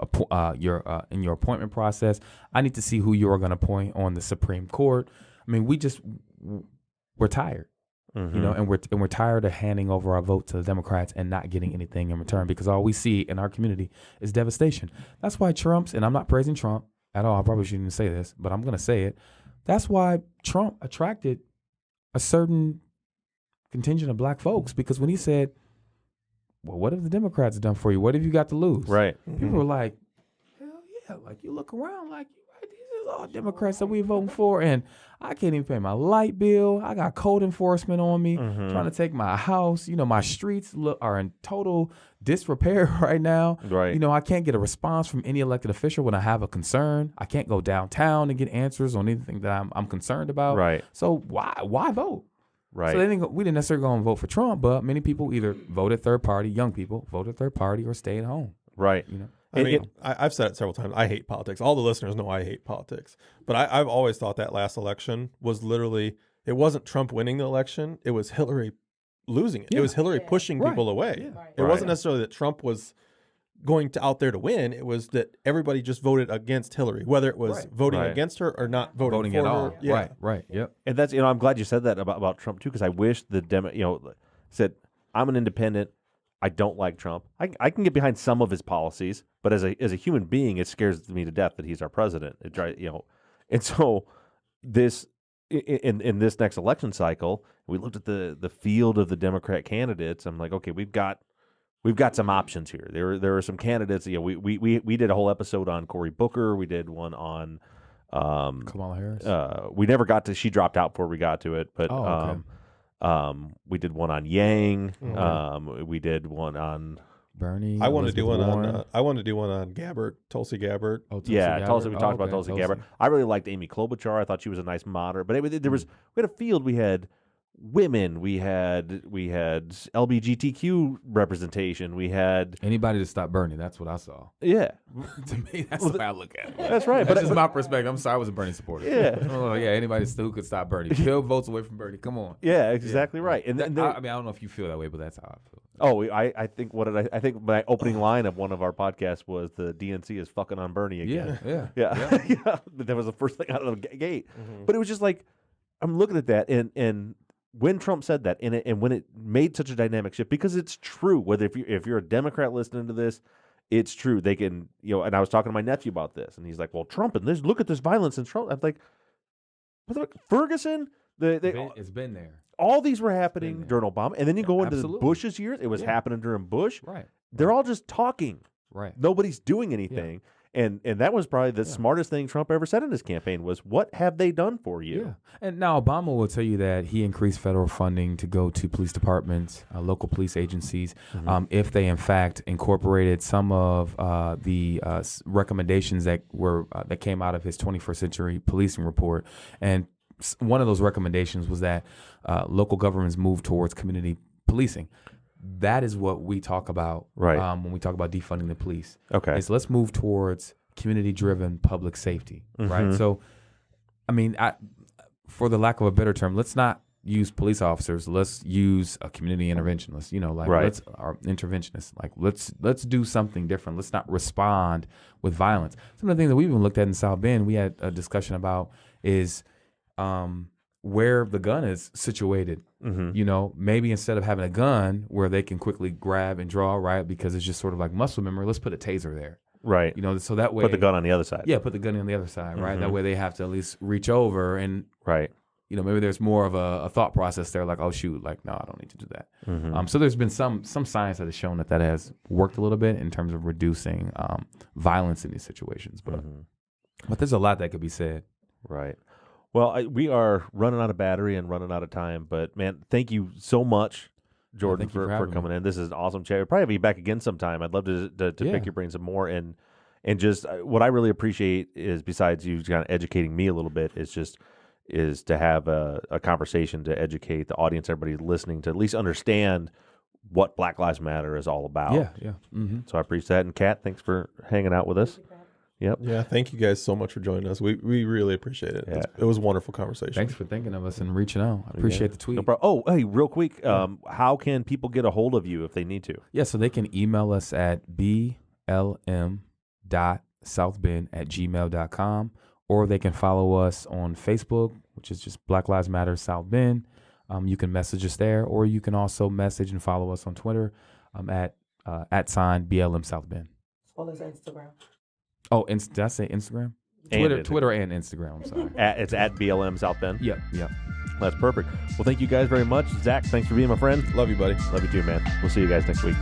your in your appointment process. I need to see who you are going to appoint on the Supreme Court. I mean, we're tired. You know, and we're tired of handing over our vote to the Democrats and not getting anything in return because all we see in our community is devastation. That's why and I'm not praising Trump at all. I probably shouldn't even say this, but I'm going to say it. That's why Trump attracted a certain contingent of black folks because when he said, "Well, what have the Democrats done for you? What have you got to lose?" Right. People were like, "Hell yeah!" Like you look around, like these it's all Democrats that we voting for, and I can't even pay my light bill. I got code enforcement on me, trying to take my house. My streets are in total disrepair right now. Right. I can't get a response from any elected official when I have a concern. I can't go downtown and get answers on anything that I'm concerned about. Right. So why vote? Right. So we didn't necessarily go and vote for Trump, but many people either voted third party, young people voted third party, or stay at home. Right. I've said it several times. I hate politics. All the listeners know I hate politics. But I've always thought that last election was literally, it wasn't Trump winning the election. It was Hillary losing it. Yeah. It was Hillary pushing people away. Yeah. It wasn't necessarily that Trump was going out there to win. It was that everybody just voted against Hillary, whether it was voting against her or not voting for at her. all. Yeah. Right. Yep. And that's, I'm glad you said that about Trump too, because I wish the said, I'm an independent. I don't like Trump. I can get behind some of his policies, but as a human being, it scares me to death that he's our president. And so this in this next election cycle, we looked at the field of the Democrat candidates. I'm like, okay, we've got some options here. There are some candidates. We did a whole episode on Cory Booker. We did one on Kamala Harris. we never got to. She dropped out before we got to it, but we did one on Yang. We did one on Bernie. I want to do one Warren. on. I want to do one on Gabbard, Tulsi Gabbard. Oh, Tulsi Yeah, Gabbard. Tulsi. We talked about Okay, Tulsi Gabbard. I really liked Amy Klobuchar. I thought she was a nice moderate. But we had a field. We had women. We had LGBTQ representation. We had Anybody to stop Bernie. That's what I saw. yeah. To me, that's the way I look at it. That's right. That's But just my perspective. I'm sorry, I was a Bernie supporter. Yeah. Oh, yeah. Anybody who could stop Bernie. Kill votes away from Bernie. Come on. yeah, exactly right. And then I don't know if you feel that way, but that's how I feel. I think I think my opening line of one of our podcasts was the DNC is fucking on Bernie again. Yeah. Yeah. But that was the first thing out of the gate. But it was just like, I'm looking at that, and when Trump said that, and when it made such a dynamic shift, because it's true, whether if you're a Democrat listening to this, it's true. They can, and I was talking to my nephew about this, and he's like, well, Trump, and look at this violence in Trump. I'm like, Ferguson, It's been there. all these were happening during Obama, and then you go into the Absolutely. Bush's years, it was happening during Bush. Right. They're all just talking. Right. Nobody's doing anything. And that was probably the smartest thing Trump ever said in his campaign was, what have they done for you? Yeah. And now Obama will tell you that he increased federal funding to go to police departments, local police agencies, if they in fact incorporated some of the recommendations that came out of his 21st century policing report. And one of those recommendations was that local governments move towards community policing. That is what we talk about when we talk about defunding the police. Okay. Is let's move towards community-driven public safety, right? So, I mean, for the lack of a better term, let's not use police officers. Let's use a community interventionist. Let's our interventionists. Like let's do something different. Let's not respond with violence. Some of the things that we even looked at in South Bend, we had a discussion about is where the gun is situated. Maybe instead of having a gun where they can quickly grab and draw, right? Because it's just sort of like muscle memory. Let's put a taser there. Right. So that way. Put the gun on the other side. Yeah, put the gun on the other side, right? That way they have to at least reach over and, maybe there's more of a thought process there like, oh, shoot, like, no, I don't need to do that. So there's been some science that has shown that has worked a little bit in terms of reducing violence in these situations. But there's a lot that could be said. Right. Well, we are running out of battery and running out of time, but man, thank you so much, Jordan, for coming in. This is an awesome chat. We'll probably be back again sometime. I'd love to pick your brains some more, and just what I really appreciate is, besides you kind of educating me a little bit, is to have a conversation to educate the audience, everybody listening, to at least understand what Black Lives Matter is all about. Yeah. So I appreciate that. And Kat, thanks for hanging out with us. Yep. Yeah, thank you guys so much for joining us. We really appreciate it. Yeah. It was a wonderful conversation. Thanks for thinking of us and reaching out. I appreciate the tweet. No problem. Oh, hey, real quick, how can people get a hold of you if they need to? Yeah, so they can email us at blm.southbend@gmail.com, or they can follow us on Facebook, which is just Black Lives Matter South Bend. You can message us there, or you can also message and follow us on Twitter at @BLM South Bend. As well as Instagram. Oh, did I say Instagram? Twitter and Instagram. I'm sorry. It's at BLM South Bend. Yep. That's perfect. Well, thank you guys very much. Zach, thanks for being my friend. Love you, buddy. Love you too, man. We'll see you guys next week.